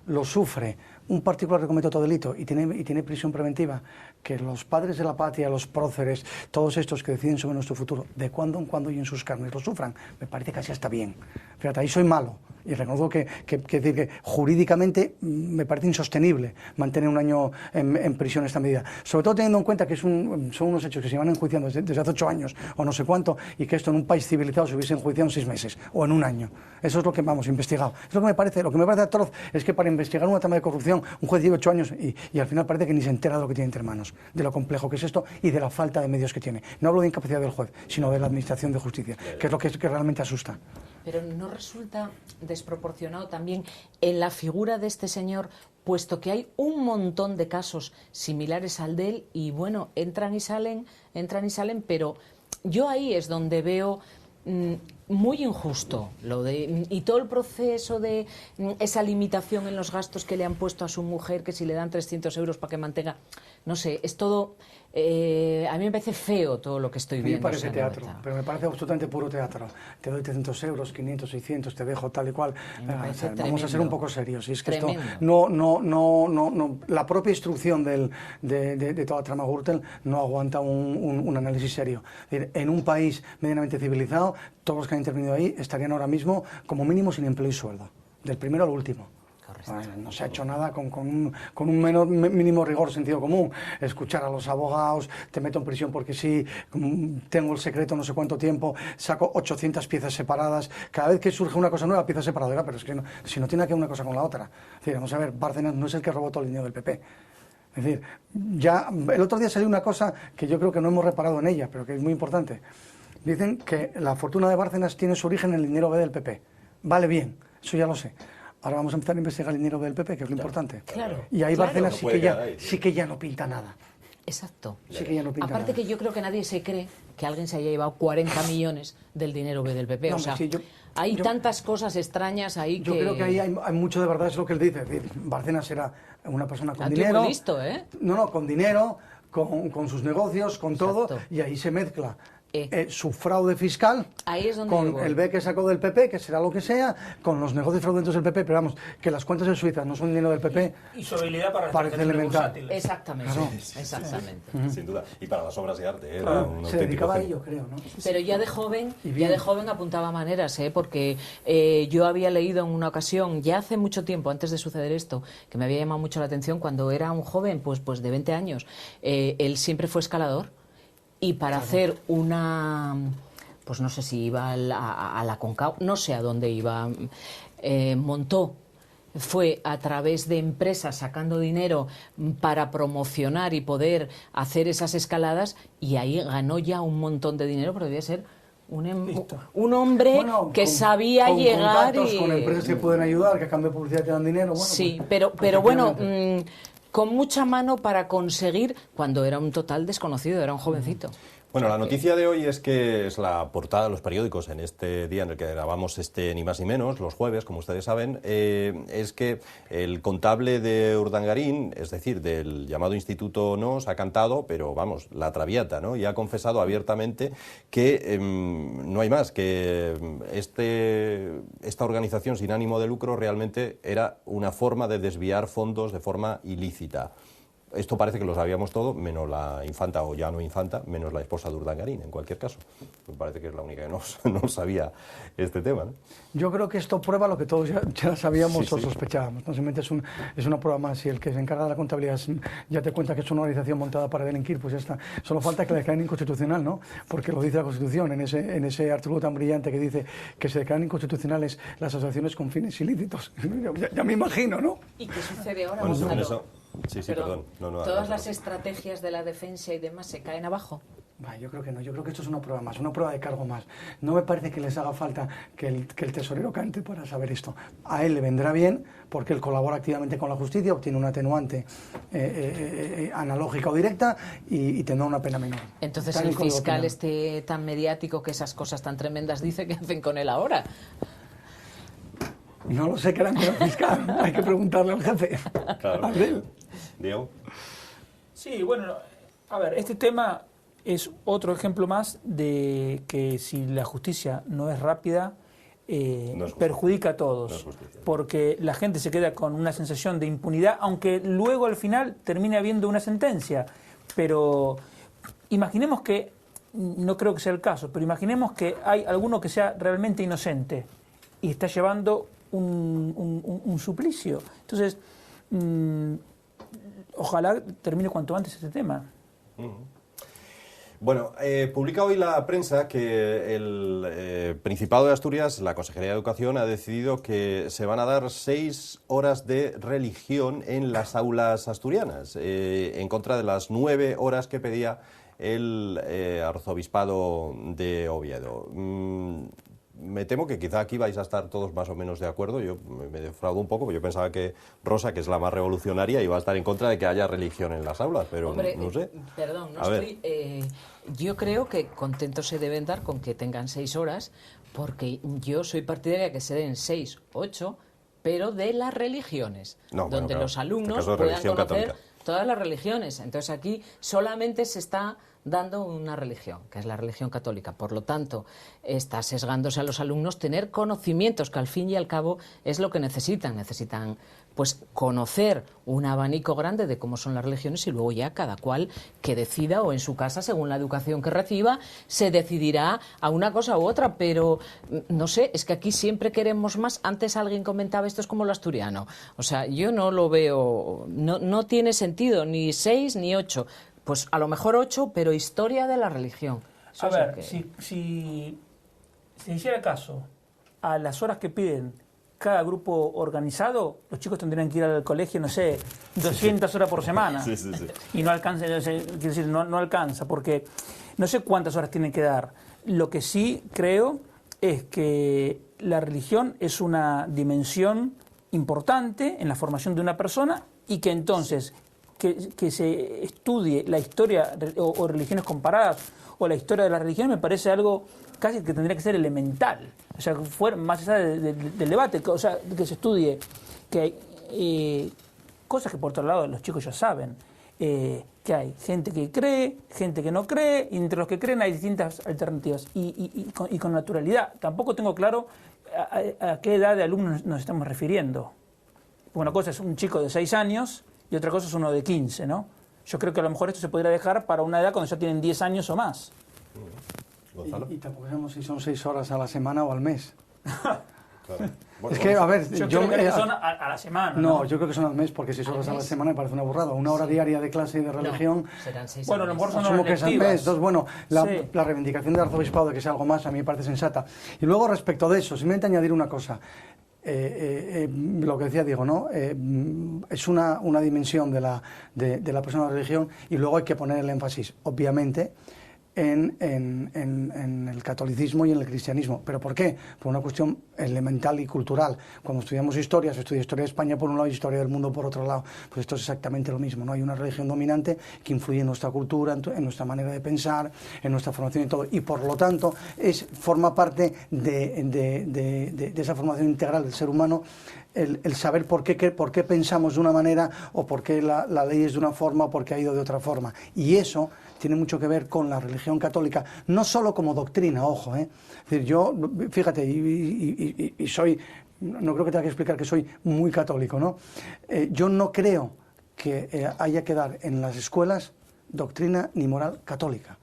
lo sufre un particular que comete otro delito y tiene prisión preventiva, que los padres de la patria, los próceres, todos estos que deciden sobre nuestro futuro, de cuando en cuando y en sus carnes lo sufran, me parece casi hasta bien. Fíjate, ahí soy malo y reconozco que jurídicamente me parece insostenible mantener un año en prisión esta medida. Sobre todo teniendo en cuenta que son unos hechos que se van enjuiciando desde hace 8 años o no sé cuánto, y que esto en un país civilizado se hubiese enjuiciado en 6 meses o en un año. Eso es lo que vamos investigado. Es lo que me parece atroz es que para investigar un tema de corrupción un juez lleva 8 años y al final parece que ni se entera de lo que tiene entre manos, de lo complejo que es esto y de la falta de medios que tiene. No hablo de incapacidad del juez, sino de la administración de justicia, que es lo que realmente asusta. Pero ¿no resulta desproporcionado también en la figura de este señor, puesto que hay un montón de casos similares al de él y bueno, entran y salen, pero yo ahí es donde veo muy injusto y todo el proceso de esa limitación en los gastos que le han puesto a su mujer, que si le dan 300 euros para que mantenga, no sé, es todo. A mí me parece feo todo lo que estoy viendo. A mí me parece teatro, pero me parece absolutamente puro teatro. Te doy 300 euros, 500, 600, te dejo tal y cual. Vamos a ser un poco serios. Y es que esto no, la propia instrucción de toda la trama Gürtel no aguanta un análisis serio. Es decir, en un país medianamente civilizado, todos los que han intervenido ahí estarían ahora mismo como mínimo sin empleo y sueldo, del primero al último. No se ha hecho nada con un mínimo rigor, sentido común. Escuchar a los abogados, te meto en prisión porque sí, tengo el secreto no sé cuánto tiempo, saco 800 piezas separadas, cada vez que surge una cosa nueva, pieza separada, pero es que si no tiene que ver una cosa con la otra. Es decir, vamos a ver, Bárcenas no es el que robó todo el dinero del PP. Es decir, ya el otro día salió una cosa que yo creo que no hemos reparado en ella, pero que es muy importante. Dicen que la fortuna de Bárcenas tiene su origen en el dinero B del PP. Vale, bien, eso ya lo sé. Ahora vamos a empezar a investigar el dinero del PP, que es lo importante. Claro, y ahí claro. Bárcenas sí que ya no pinta nada. Exacto. Sí que ya no pinta Aparte nada. que yo creo que nadie se cree que alguien se haya llevado 40 millones del dinero B del PP. No, O sea, sí, hay yo- tantas cosas extrañas ahí Yo que... creo que ahí hay mucho de verdad, es lo que él dice. Es decir, Bárcenas era una persona con Un tío dinero. muy listo, ¿eh? No, con dinero, con sus negocios, con todo, Exacto. y ahí se mezcla su fraude fiscal Ahí es donde con yo voy. el B que sacó del PP, que será lo que sea, con los negocios fraudulentos del PP, pero vamos, que las cuentas de Suiza no son dinero del PP, Y su habilidad para Parece estrategias elemental. bursátiles. Exactamente, Claro. exactamente. Sin duda. Y para las obras de arte, era claro, un se auténtico dedicaba a genio. ello, creo, ¿no? Pero ya de joven apuntaba maneras, porque yo había leído en una ocasión, ya hace mucho tiempo, antes de suceder esto, que me había llamado mucho la atención, cuando era un joven, pues de 20 años, él siempre fue escalador y para hacer una, pues no sé si iba a la Concau, no sé a dónde iba, fue a través de empresas sacando dinero para promocionar y poder hacer esas escaladas, y ahí ganó ya un montón de dinero, pero debía ser un hombre Bueno, que sabía con llegar contactos, y... con empresas que pueden ayudar, que a cambio de publicidad te dan dinero. Bueno, Sí, pues, pero bueno, efectivamente. con mucha mano para conseguir, cuando era un total desconocido, era un jovencito. Bueno, la noticia de hoy es que es la portada de los periódicos en este día en el que grabamos Ni Más Ni Menos, los jueves, como ustedes saben, es que el contable de Urdangarín, es decir, del llamado Instituto NOS, ha cantado, pero vamos, la traviata, ¿no? Y ha confesado abiertamente que no hay más, que esta organización sin ánimo de lucro realmente era una forma de desviar fondos de forma ilícita. Esto parece que lo sabíamos todo, menos la infanta, o ya no infanta, menos la esposa de Urdangarín, en cualquier caso. Me parece que es la única que no sabía este tema, ¿no? Yo creo que esto prueba lo que todos ya sabíamos Sí, o sí. sospechábamos. No simplemente es una prueba más. Si el que se encarga de la contabilidad ya te cuenta que es una organización montada para delinquir, pues ya está. Solo falta que la declaren inconstitucional, ¿no? Porque lo dice la Constitución en ese artículo tan brillante que dice que se declaran inconstitucionales las asociaciones con fines ilícitos. Ya me imagino, ¿no? ¿Y qué sucede ahora, Bueno, Gonzalo? en eso... Sí, perdón. No, ¿Todas las estrategias de la defensa y demás se caen abajo? Yo creo que no, yo creo que esto es una prueba más, una prueba de cargo más. No me parece que les haga falta que el tesorero cante para saber esto. A él le vendrá bien porque él colabora activamente con la justicia, obtiene un atenuante analógica o directa y tendrá una pena menor. Entonces Está en el Código fiscal Penal. tan mediático, que esas cosas tan tremendas dice, ¿qué hacen con él ahora? No lo sé, que harán con el fiscal. Hay que preguntarle al jefe. Claro. A él. Diego. Sí, bueno, a ver, este tema es otro ejemplo más de que si la justicia no es rápida, No es justicia. perjudica a todos, No es justicia. porque la gente se queda con una sensación de impunidad, aunque luego al final termine habiendo una sentencia. Pero imaginemos que, no creo que sea el caso, pero imaginemos que hay alguno que sea realmente inocente y está llevando un suplicio. Entonces, ojalá termine cuanto antes este tema. Bueno, publica hoy la prensa que el Principado de Asturias, la Consejería de Educación, ha decidido que se van a dar 6 horas de religión en las aulas asturianas, en contra de las 9 horas que pedía el Arzobispado de Oviedo. Me temo que quizá aquí vais a estar todos más o menos de acuerdo. Yo me defraudo un poco, porque yo pensaba que Rosa, que es la más revolucionaria, iba a estar en contra de que haya religión en las aulas, pero Hombre, no sé. Perdón, no A ver. estoy... yo creo que contentos se deben dar con que tengan 6 horas, porque yo soy partidaria que se den 6, 8, pero de las religiones, No, bueno, donde claro. los alumnos En este caso de puedan religión conocer católica. todas las religiones. Entonces aquí solamente se está dando una religión, que es la religión católica. Por lo tanto, está sesgándose a los alumnos tener conocimientos, que al fin y al cabo es lo que necesitan. Necesitan, pues, conocer un abanico grande de cómo son las religiones, y luego ya cada cual que decida, o en su casa, según la educación que reciba, se decidirá a una cosa u otra. Pero, no sé, es que aquí siempre queremos más. Antes alguien comentaba, esto es como lo asturiano. O sea, yo no lo veo, no tiene sentido, ni 6 ni 8. Pues a lo mejor 8, pero historia de la religión. Eso A es lo ver, que- si se hiciera caso a las horas que piden cada grupo organizado, los chicos tendrían que ir al colegio, no sé, 200 horas por semana. Sí, sí, sí. Y no alcanza, quiero decir, no alcanza, porque no sé cuántas horas tienen que dar. Lo que sí creo es que la religión es una dimensión importante en la formación de una persona, y que entonces que se estudie la historia o religiones comparadas o la historia de las religiones me parece algo casi que tendría que ser elemental. O sea, fuera más allá del debate, o sea, que se estudie que hay cosas que por otro lado los chicos ya saben, que hay gente que cree, gente que no cree, y entre los que creen hay distintas alternativas y con naturalidad. Tampoco tengo claro a qué edad de alumnos nos estamos refiriendo. Una cosa es un chico de 6 años y otra cosa es uno de 15, ¿no? Yo creo que a lo mejor esto se podría dejar para una edad cuando ya tienen 10 años o más. Y tampoco sabemos si son 6 horas a la semana o al mes. Claro. Bueno, es que, a ver, yo creo que son a la semana. No, yo creo que son al mes, porque 6 horas a la semana me parece una burrada. Una hora diaria de clase y de religión. No, serán 6 bueno, a lo mejor son asumo horas que es al lectivas. mes. Entonces, bueno, Sí. la reivindicación del arzobispado de que sea algo más a mí me parece sensata. Y luego, respecto de eso, simplemente añadir una cosa. Lo que decía Diego, ¿no? Es una dimensión de la persona de la religión, y luego hay que poner el énfasis, obviamente, en el catolicismo y en el cristianismo. ¿Pero por qué? Por una cuestión elemental y cultural. Cuando estudiamos historia, se estudia historia de España por un lado y historia del mundo por otro lado. Pues esto es exactamente lo mismo, ¿no? Hay una religión dominante que influye en nuestra cultura, en nuestra manera de pensar, en nuestra formación y todo. Y por lo tanto, forma parte de esa formación integral del ser humano, el saber por qué pensamos de una manera, o por qué la ley es de una forma, o por qué ha ido de otra forma. Y eso tiene mucho que ver con la religión católica, no solo como doctrina, ojo, Es decir, yo, fíjate, y soy, no creo que tenga que explicar que soy muy católico, ¿no? Yo no creo que haya que dar en las escuelas doctrina ni moral católica.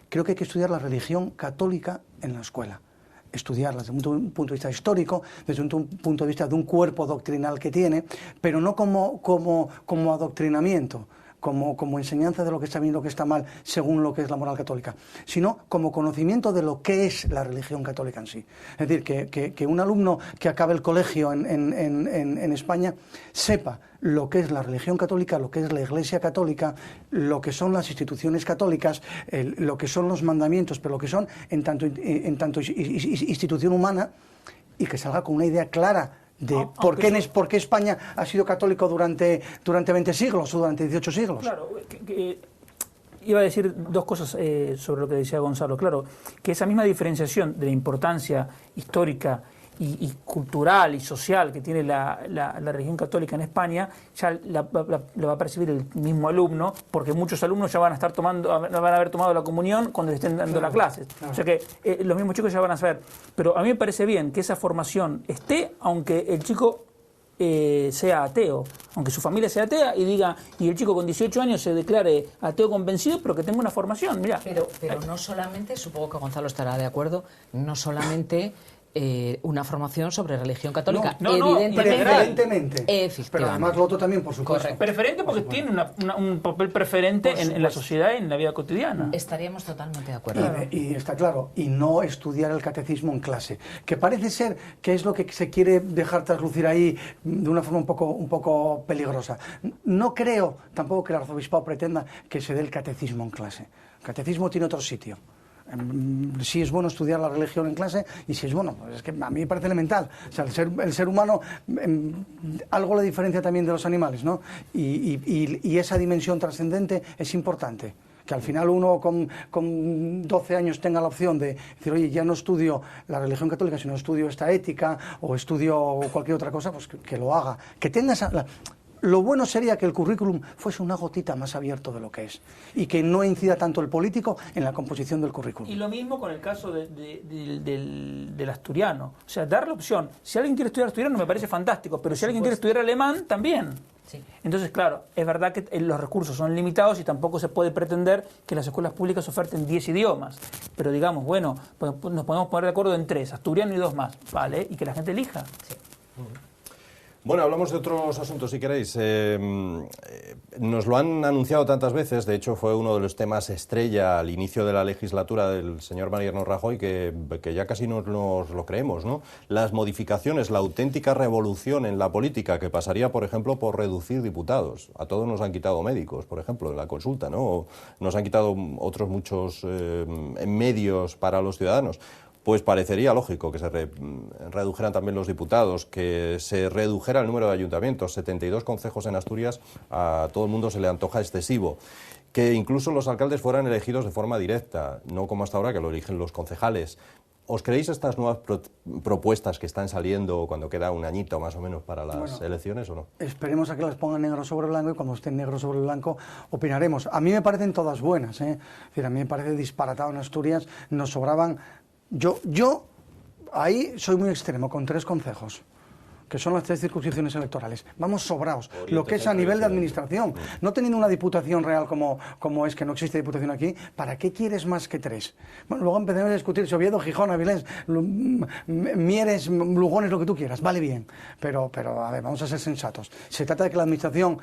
Creo que hay que estudiar la religión católica en la escuela. Estudiarla desde un punto de vista histórico, desde un punto de vista de un cuerpo doctrinal que tiene, pero no como adoctrinamiento, como enseñanza de lo que está bien y lo que está mal según lo que es la moral católica, sino como conocimiento de lo que es la religión católica en sí. Es decir, que un alumno que acabe el colegio en España sepa lo que es la religión católica, lo que es la Iglesia católica, lo que son las instituciones católicas, lo que son los mandamientos, pero lo que son en tanto institución humana, y que salga con una idea clara de por qué España ha sido católico durante 20 siglos o durante 18 siglos. Claro, iba a decir dos cosas sobre lo que decía Gonzalo. Claro, que esa misma diferenciación de la importancia histórica y cultural y social que tiene la religión católica en España, ya la va a percibir el mismo alumno, porque muchos alumnos ya van a haber tomado la comunión cuando les estén dando la clase. Claro. O sea que los mismos chicos ya van a saber. Pero a mí me parece bien que esa formación esté, aunque el chico sea ateo, aunque su familia sea atea, y el chico con 18 años se declare ateo convencido, pero que tenga una formación. Mirá. Pero no solamente, supongo que Gonzalo estará de acuerdo, no solamente una formación sobre religión católica. Preferentemente. Pero además lo otro también, por supuesto. Correcto. Preferente porque tiene un papel preferente en la sociedad y en la vida cotidiana. Estaríamos totalmente de acuerdo. Y está claro, y no estudiar el catecismo en clase, que parece ser que es lo que se quiere dejar traslucir ahí de una forma un poco peligrosa. No creo tampoco que el arzobispado pretenda que se dé el catecismo en clase. El catecismo tiene otro sitio. Si es bueno estudiar la religión en clase, y si es bueno, pues es que a mí me parece elemental. O sea, el ser humano algo le diferencia también de los animales, ¿no? Y esa dimensión trascendente es importante. Que al final uno con 12 años tenga la opción de decir, oye, ya no estudio la religión católica, sino estudio esta ética o estudio cualquier otra cosa, pues que lo haga. Que tenga Lo bueno sería que el currículum fuese una gotita más abierto de lo que es, y que no incida tanto el político en la composición del currículum. Y lo mismo con el caso del asturiano. O sea, dar la opción. Si alguien quiere estudiar asturiano me parece fantástico, pero si alguien quiere estudiar alemán, también. Sí. Entonces, claro, es verdad que los recursos son limitados y tampoco se puede pretender que las escuelas públicas oferten 10 idiomas. Pero digamos, bueno, pues nos podemos poner de acuerdo en 3, asturiano y 2 más, ¿vale? Y que la gente elija. Sí. Bueno, hablamos de otros asuntos, si queréis. Nos lo han anunciado tantas veces, de hecho fue uno de los temas estrella al inicio de la legislatura del señor Mariano Rajoy, que ya casi nos lo creemos, ¿no? Las modificaciones, la auténtica revolución en la política, que pasaría, por ejemplo, por reducir diputados. A todos nos han quitado médicos, por ejemplo, en la consulta, ¿no? O nos han quitado otros muchos medios para los ciudadanos. pues parecería lógico que se redujeran también los diputados, que se redujera el número de ayuntamientos. 72 concejos en Asturias, a todo el mundo se le antoja excesivo. Que incluso los alcaldes fueran elegidos de forma directa, no como hasta ahora que lo eligen los concejales. ¿Os creéis estas nuevas propuestas que están saliendo cuando queda un añito más o menos para las elecciones o no? Esperemos a que las pongan negro sobre blanco y cuando estén negro sobre blanco opinaremos. A mí me parecen todas buenas, ¿eh? Es decir, a mí me parece disparatado en Asturias, nos sobraban... Yo ahí soy muy extremo, con 3 concejos, que son las 3 circunscripciones electorales. Vamos sobraos, lo que es a nivel de administración. No teniendo una diputación real como es, que no existe diputación aquí, ¿para qué quieres más que 3? Bueno, luego empezamos a discutir si Oviedo, Gijón, Avilés, Mieres, Lugones, lo que tú quieras, vale bien. Pero a ver, vamos a ser sensatos. Se trata de que la administración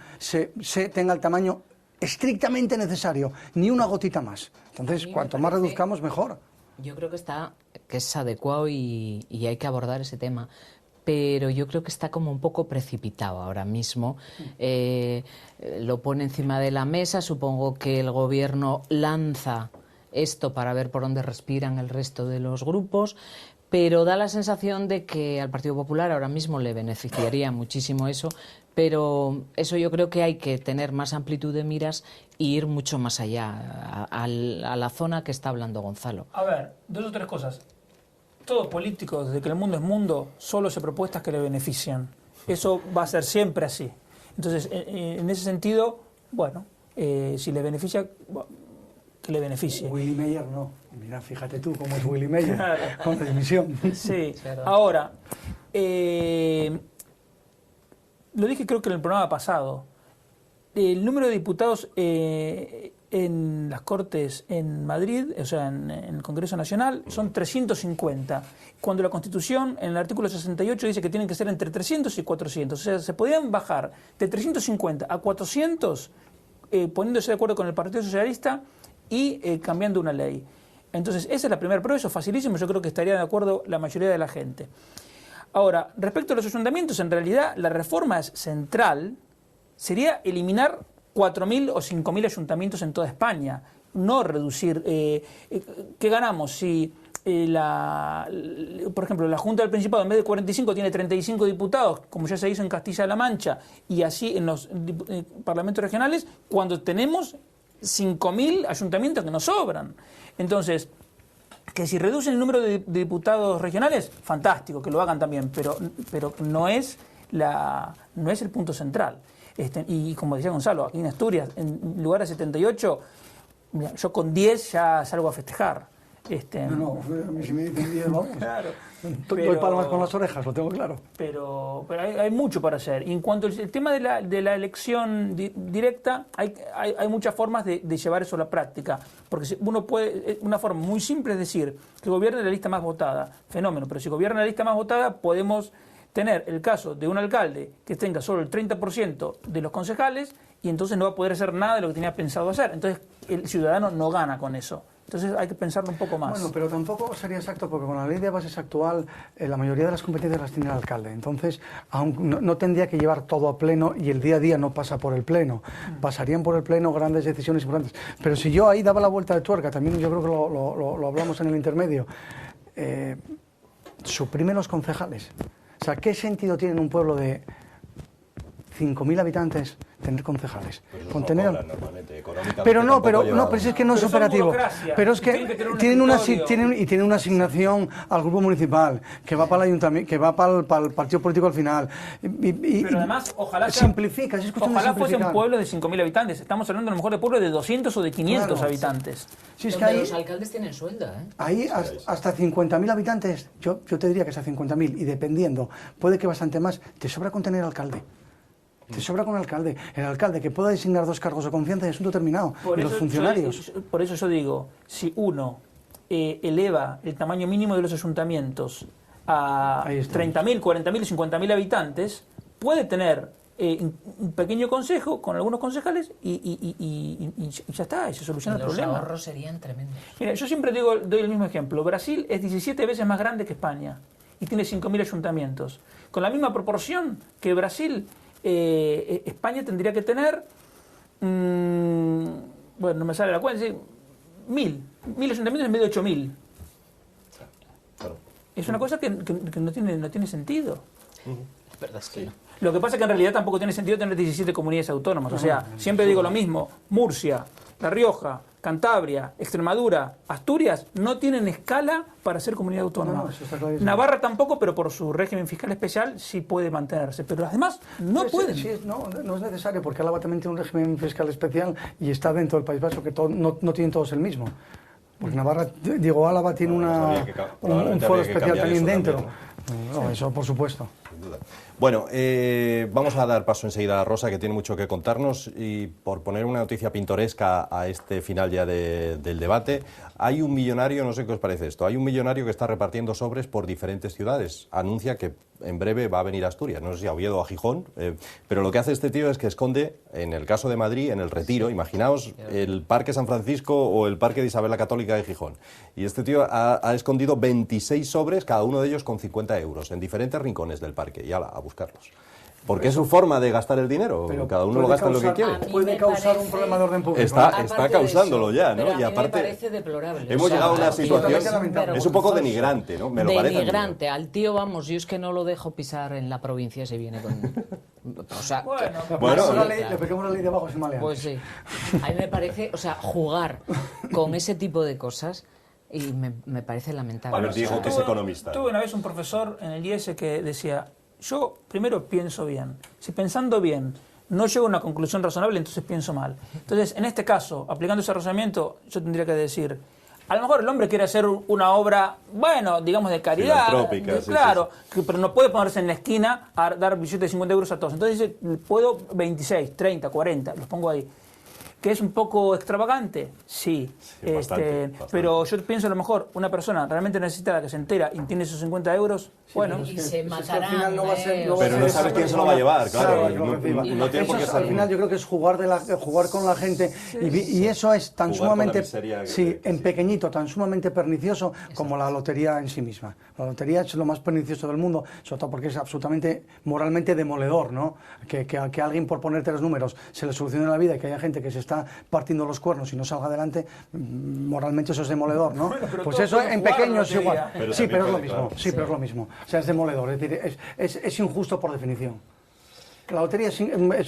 tenga el tamaño estrictamente necesario, ni una gotita más. Entonces, cuanto más reduzcamos, mejor. Yo creo que es adecuado y hay que abordar ese tema. Pero yo creo que está como un poco precipitado ahora mismo. Lo pone encima de la mesa, supongo que el gobierno lanza esto para ver por dónde respiran el resto de los grupos, pero da la sensación de que al Partido Popular ahora mismo le beneficiaría muchísimo eso, pero eso yo creo que hay que tener más amplitud de miras e ir mucho más allá, a la zona que está hablando Gonzalo. A ver, 2 o 3 cosas. Todo político, desde que el mundo es mundo, solo hace propuestas que le benefician. Eso va a ser siempre así. Entonces, en ese sentido, bueno, si le beneficia, que le beneficie. Willy Meyer no. Mira, fíjate tú cómo es Willy Meyer, con la dimisión. Sí, ahora, lo dije creo que en el programa pasado, el número de diputados en las Cortes en Madrid, o sea, en el Congreso Nacional, son 350. Cuando la Constitución, en el artículo 68, dice que tienen que ser entre 300 y 400. O sea, se podían bajar de 350 a 400 poniéndose de acuerdo con el Partido Socialista y cambiando una ley. Entonces, esa es la primera prueba, eso es facilísimo, yo creo que estaría de acuerdo la mayoría de la gente. Ahora, respecto a los ayuntamientos, en realidad la reforma central sería eliminar 4.000 o 5.000 ayuntamientos en toda España, no reducir. ¿Qué ganamos si, por ejemplo, la Junta del Principado en vez de 45 tiene 35 diputados, como ya se hizo en Castilla-La Mancha, y así en los parlamentos regionales, cuando tenemos 5.000 ayuntamientos que nos sobran? Entonces, que si reducen el número de diputados regionales, fantástico, que lo hagan también, pero no es el punto central. Y como decía Gonzalo, aquí en Asturias, en lugar de 78, mira, yo con 10 ya salgo a festejar. No, a mí si me dicen 10, vamos. Claro. Doy palmas con las orejas, lo tengo claro. Pero hay mucho para hacer. Y en cuanto al tema de la elección directa, hay muchas formas de llevar eso a la práctica. Porque uno puede, una forma muy simple es decir que gobierne la lista más votada. Fenómeno. Pero si gobierna la lista más votada, podemos tener el caso de un alcalde que tenga solo el 30% de los concejales y entonces no va a poder hacer nada de lo que tenía pensado hacer. Entonces el ciudadano no gana con eso. Entonces hay que pensarlo un poco más. Bueno, pero tampoco sería exacto porque con la ley de bases actual la mayoría de las competencias las tiene el alcalde. Entonces aún no tendría que llevar todo a pleno y el día a día no pasa por el pleno. Pasarían por el pleno grandes decisiones importantes. Pero si yo ahí daba la vuelta de tuerca, también yo creo que lo hablamos en el intermedio, suprime los concejales. O sea, ¿qué sentido tiene en un pueblo de 5.000 habitantes tener concejales? Pero es que no es operativo. Pero es que tienen una asignación al grupo municipal que va para el ayuntamiento, que va para el partido político al final. Pero además, ojalá fuese un pueblo de 5.000 habitantes. Estamos hablando a lo mejor de pueblos de 200 o de 500 habitantes. Sí, es que ahí, los alcaldes tienen sueldo, ¿eh? Ahí hasta 50.000 habitantes, yo te diría que hasta 50.000, y dependiendo, puede que bastante más, te sobra con tener alcalde. Te sobra con el alcalde. El alcalde que pueda designar 2 cargos de confianza y asunto terminado. Y los funcionarios. Por eso yo digo, si uno eleva el tamaño mínimo de los ayuntamientos a 30.000, 40.000, 50.000 habitantes, puede tener un pequeño consejo con algunos concejales y ya está, y se soluciona el problema. Los ahorros serían tremendos. Mira, yo siempre doy el mismo ejemplo. Brasil es 17 veces más grande que España y tiene 5.000 ayuntamientos. Con la misma proporción que Brasil, España tendría que tener, bueno, no me sale la cuenta, 1.000 ayuntamientos en vez de 8.000. Es una cosa que no tiene sentido. La verdad es que no. Lo que pasa es que en realidad tampoco tiene sentido tener 17 comunidades autónomas. O sea, siempre digo lo mismo. Murcia, La Rioja, Cantabria, Extremadura, Asturias no tienen escala para ser comunidad autónoma. Navarra tampoco, pero por su régimen fiscal especial sí puede mantenerse. Pero las demás no pueden. Sí, no es necesario, porque Álava también tiene un régimen fiscal especial y está dentro del País Vasco, que no tienen todos el mismo. Porque Navarra, digo, Álava tiene un foro especial también dentro. No, eso por supuesto. Sin duda. Bueno, vamos a dar paso enseguida a Rosa, que tiene mucho que contarnos, y por poner una noticia pintoresca a este final ya del debate, hay un millonario, no sé qué os parece esto, hay un millonario que está repartiendo sobres por diferentes ciudades, anuncia que en breve va a venir a Asturias, no sé si a Oviedo o a Gijón, pero lo que hace este tío es que esconde, en el caso de Madrid, en el Retiro, imaginaos el Parque San Francisco o el Parque de Isabel la Católica de Gijón, y este tío ha escondido 26 sobres, cada uno de ellos con 50 euros, en diferentes rincones del parque, y ala, a buscarlos. Porque es su forma de gastar el dinero, Pero cada uno lo gasta en lo que quiere. Puede causar un problema de orden público. Está causándolo ya, ¿no? Pero Y a mí aparte, me parece deplorable. hemos llegado a una situación, lamentable. es un poco denigrante, ¿no? Me lo parece a mí, ¿no? Denigrante. Al tío, vamos, yo es que no lo dejo pisar en la provincia si viene con... O sea, Bueno, le pegamos la ley de abajo sin malear. pues sí. A mí me parece, o sea, jugar con ese tipo de cosas y me parece lamentable. A ver, Diego, que es economista. Tuve una vez un profesor en el IES que decía, yo primero pienso bien. Si pensando bien no llego a una conclusión razonable, entonces pienso mal. Entonces, en este caso, aplicando ese razonamiento, yo tendría que decir, a lo mejor el hombre quiere hacer una obra, bueno, digamos de caridad, filantrópica, sí, claro, pero no puede ponerse en la esquina a dar billetes de 50 euros a todos. Entonces dice, puedo 26, 30, 40, los pongo ahí. ¿Que es un poco extravagante? Sí. Bastante. Pero yo pienso a lo mejor una persona realmente necesitada que se entera y tiene esos 50 euros, bueno. Y se al matarán. final no va a ser, Pero no sabes quién se lo va a llevar, claro. No tiene por qué Al final yo creo que es jugar con la gente y eso es tan Jugar con la sumamente, miseria en pequeñito, tan sumamente pernicioso como la lotería en sí misma. La lotería es lo más pernicioso del mundo, sobre todo porque es absolutamente moralmente demoledor, ¿no? Que alguien por ponerte los números se le solucione la vida y que haya gente que se está partiendo los cuernos y no salga adelante, moralmente eso es demoledor, ¿no? Bueno, pero pues todos eso pueden en jugar pequeño a la es igual. lotería. Sí, pero es lo Claro. mismo. Sí, pero es lo mismo. O sea, es demoledor, es decir, es injusto por definición. La lotería es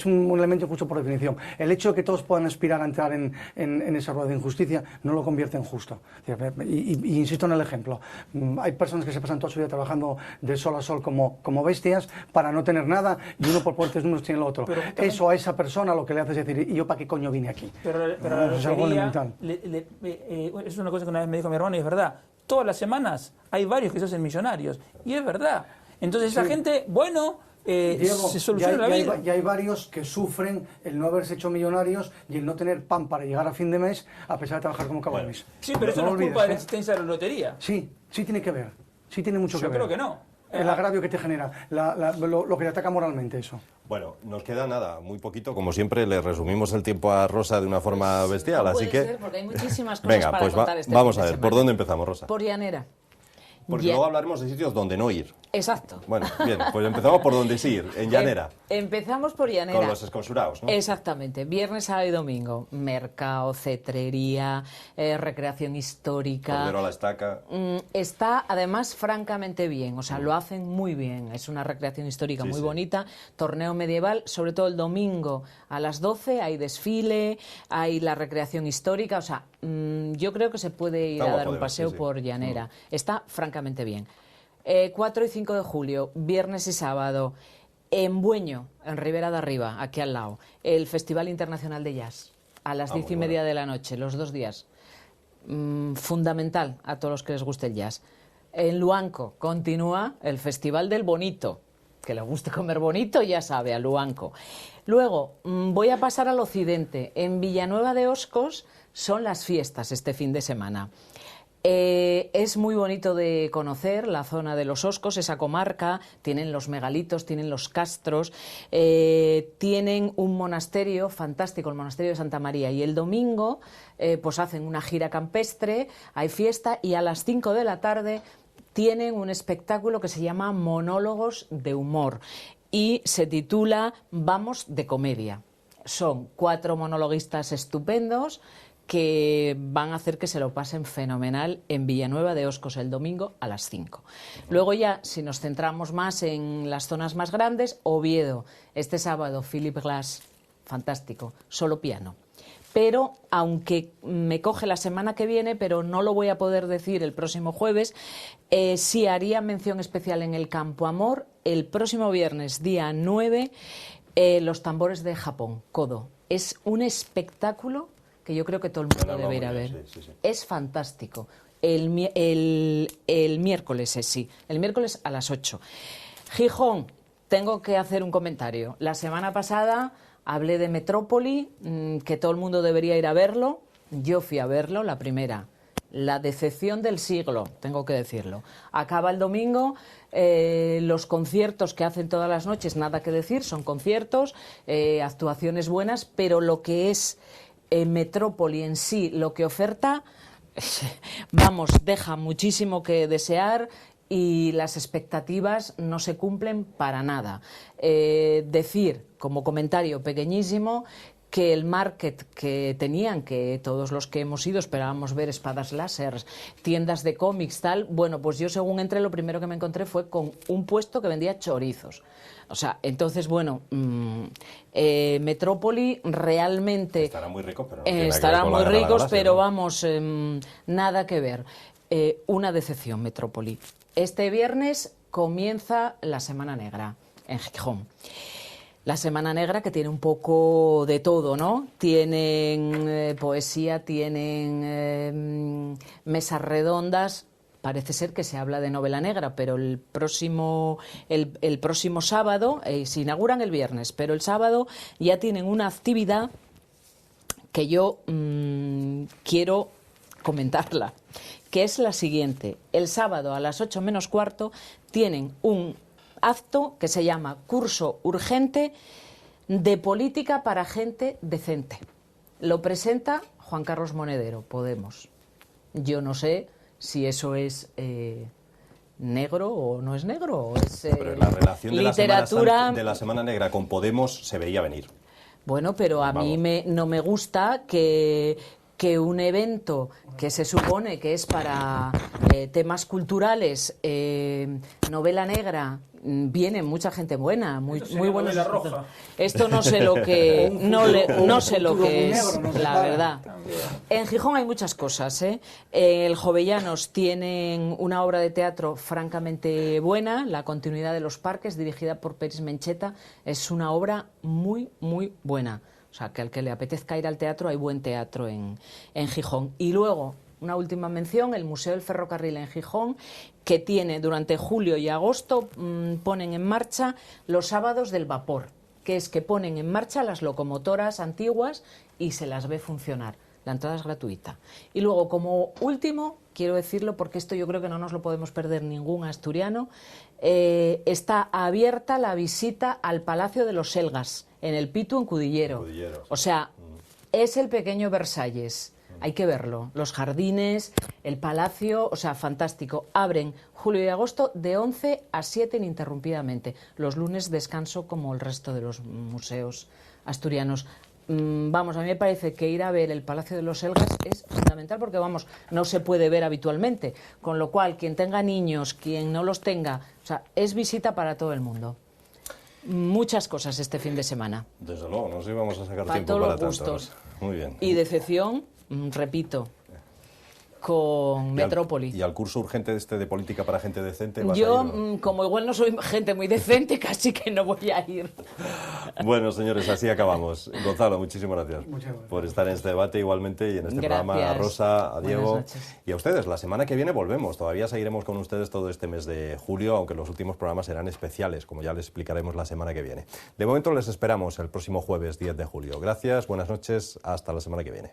un elemento injusto por definición. El hecho de que todos puedan aspirar a entrar en esa rueda de injusticia no lo convierte en justo. Y insisto en el ejemplo. Hay personas que se pasan toda su vida trabajando de sol a sol como bestias para no tener nada y uno por fuertes números tiene lo otro. Eso a esa persona lo que le hace es decir, ¿y yo para qué coño vine aquí? Pero la Es algo lotería, elemental. es una cosa que una vez me dijo mi hermano y es verdad. Todas las semanas hay varios que se hacen millonarios. Y es verdad. Entonces esa gente, bueno, Diego, se soluciona la vida. ya hay varios que sufren el no haberse hecho millonarios y el no tener pan para llegar a fin de mes a pesar de trabajar como cabrones. Sí, pero eso no es culpa de la existencia de la lotería. Sí tiene que ver. Sí tiene mucho que Yo ver. creo que no. El agravio que te genera, lo que te ataca moralmente, eso. Bueno, nos queda nada, muy poquito. Como siempre, le resumimos el tiempo a Rosa de una forma bestial, No así puede que... ser, porque hay muchísimas cosas Venga, para pues contar este vamos fin a de ver, ¿por semana. dónde empezamos, Rosa? Por Llanera. Porque Ya- luego hablaremos de sitios donde no ir. Exacto. Bueno, bien, pues empezamos por donde sí ir, en Llanera, Empezamos por Llanera. con los esconsurados, ¿no? Exactamente, viernes, sábado y domingo. Mercado, cetrería, recreación histórica. Cordero a la estaca. Está además francamente bien, o sea, lo hacen muy bien. Es una recreación histórica Sí, muy sí. bonita, torneo medieval, sobre todo el domingo a las 12 hay desfile, hay la recreación histórica, o sea, yo creo que se puede ir Está a dar guapo un de ver, paseo sí, sí. por Llanera. Está francamente bien. 4 y 5 de julio, viernes y sábado, en Bueño, en Ribera de Arriba, aquí al lado, el Festival Internacional de Jazz, a las 10:30 muy bueno. de la noche, los 2 días. Fundamental a todos los que les guste el jazz. En Luanco continúa el Festival del Bonito. Que le guste comer bonito, ya sabe, a Luanco. Luego, voy a pasar al occidente. En Villanueva de Oscos son las fiestas este fin de semana. Es muy bonito de conocer la zona de los Oscos, esa comarca. Tienen los megalitos, tienen los castros, tienen un monasterio fantástico, el monasterio de Santa María. Y el domingo pues hacen una gira campestre, hay fiesta y a las 5 de la tarde tienen un espectáculo que se llama Monólogos de Humor y se titula Vamos de Comedia. Son 4 monologuistas estupendos que van a hacer que se lo pasen fenomenal en Villanueva de Oscos el domingo a las 5. Luego ya, si nos centramos más en las zonas más grandes, Oviedo, este sábado, Philip Glass, fantástico, solo piano. Pero, aunque me coge la semana que viene, pero no lo voy a poder decir el próximo jueves, sí haría mención especial en el Campo Amor, el próximo viernes, día 9, los tambores de Japón, Kodo. Es un espectáculo que yo creo que todo el mundo debe ir a ver. Sí. Es fantástico. El miércoles el miércoles a las 8. Gijón, tengo que hacer un comentario. La semana pasada hablé de Metrópoli, que todo el mundo debería ir a verlo. Yo fui a verlo, la primera. La decepción del siglo, tengo que decirlo. Acaba el domingo, los conciertos que hacen todas las noches, nada que decir, son conciertos, actuaciones buenas, pero lo que es Metrópoli en sí, lo que oferta, vamos, deja muchísimo que desear y las expectativas no se cumplen para nada. Decir, como comentario pequeñísimo, que el market que tenían, que todos los que hemos ido esperábamos ver espadas láser, tiendas de cómics, tal, bueno, pues yo según entré lo primero que me encontré fue con un puesto que vendía chorizos. O sea, entonces, bueno, Metrópoli realmente... Estará muy rico, pero... estarán muy ricos, pero vamos, nada que ver. Una decepción, Metrópoli. Este viernes comienza la Semana Negra en Gijón. La Semana Negra, que tiene un poco de todo, ¿no? Tienen poesía, tienen mesas redondas. Parece ser que se habla de novela negra, pero el próximo sábado, se inauguran el viernes, pero el sábado ya tienen una actividad que yo quiero comentarla, que es la siguiente. El sábado a las 8 menos cuarto tienen un acto que se llama Curso Urgente de Política para Gente Decente. Lo presenta Juan Carlos Monedero, Podemos. Yo no sé si eso es negro o no es negro. O es, pero la relación de literatura... de la Semana Negra con Podemos se veía venir. Bueno, pero a mí no me gusta que un evento que se supone que es para temas culturales, novela negra, viene mucha gente buena, muy buena. Esto no sé lo que no sé lo que es, la verdad. En Gijón hay muchas cosas, El Jovellanos tienen una obra de teatro francamente buena, La continuidad de los parques, dirigida por Peris Mencheta, es una obra muy buena. O sea, que al que le apetezca ir al teatro, hay buen teatro en Gijón. Y luego, una última mención, el Museo del Ferrocarril en Gijón, que tiene durante julio y agosto, ponen en marcha los sábados del vapor, que es que ponen en marcha las locomotoras antiguas y se las ve funcionar. La entrada es gratuita. Y luego, como último, quiero decirlo porque esto yo creo que no nos lo podemos perder ningún asturiano, está abierta la visita al Palacio de los Selgas, en el Pitu, en Cudillero. O sea, es el pequeño Versalles. Hay que verlo. Los jardines, el palacio, o sea, fantástico. Abren julio y agosto de 11 a 7 ininterrumpidamente. Los lunes descanso como el resto de los museos asturianos. Vamos, a mí me parece que ir a ver el Palacio de los Selgas es fundamental porque, vamos, no se puede ver habitualmente. Con lo cual, quien tenga niños, quien no los tenga, o sea, es visita para todo el mundo. Muchas cosas este fin de semana. Desde luego, nos íbamos a sacar para tiempo todos para los gustos. Tanto. Muy bien. Y decepción, repito, con Metrópoli. ¿Y al curso urgente de política para gente decente vas yo, a ir, no? Como igual no soy gente muy decente, casi que no voy a ir. Bueno, señores, así acabamos. Gonzalo, muchísimas gracias por estar en este debate igualmente y en este programa. A Rosa, a Diego y a ustedes. La semana que viene volvemos. Todavía seguiremos con ustedes todo este mes de julio, aunque los últimos programas serán especiales, como ya les explicaremos la semana que viene. De momento les esperamos el próximo jueves 10 de julio. Gracias, buenas noches, hasta la semana que viene.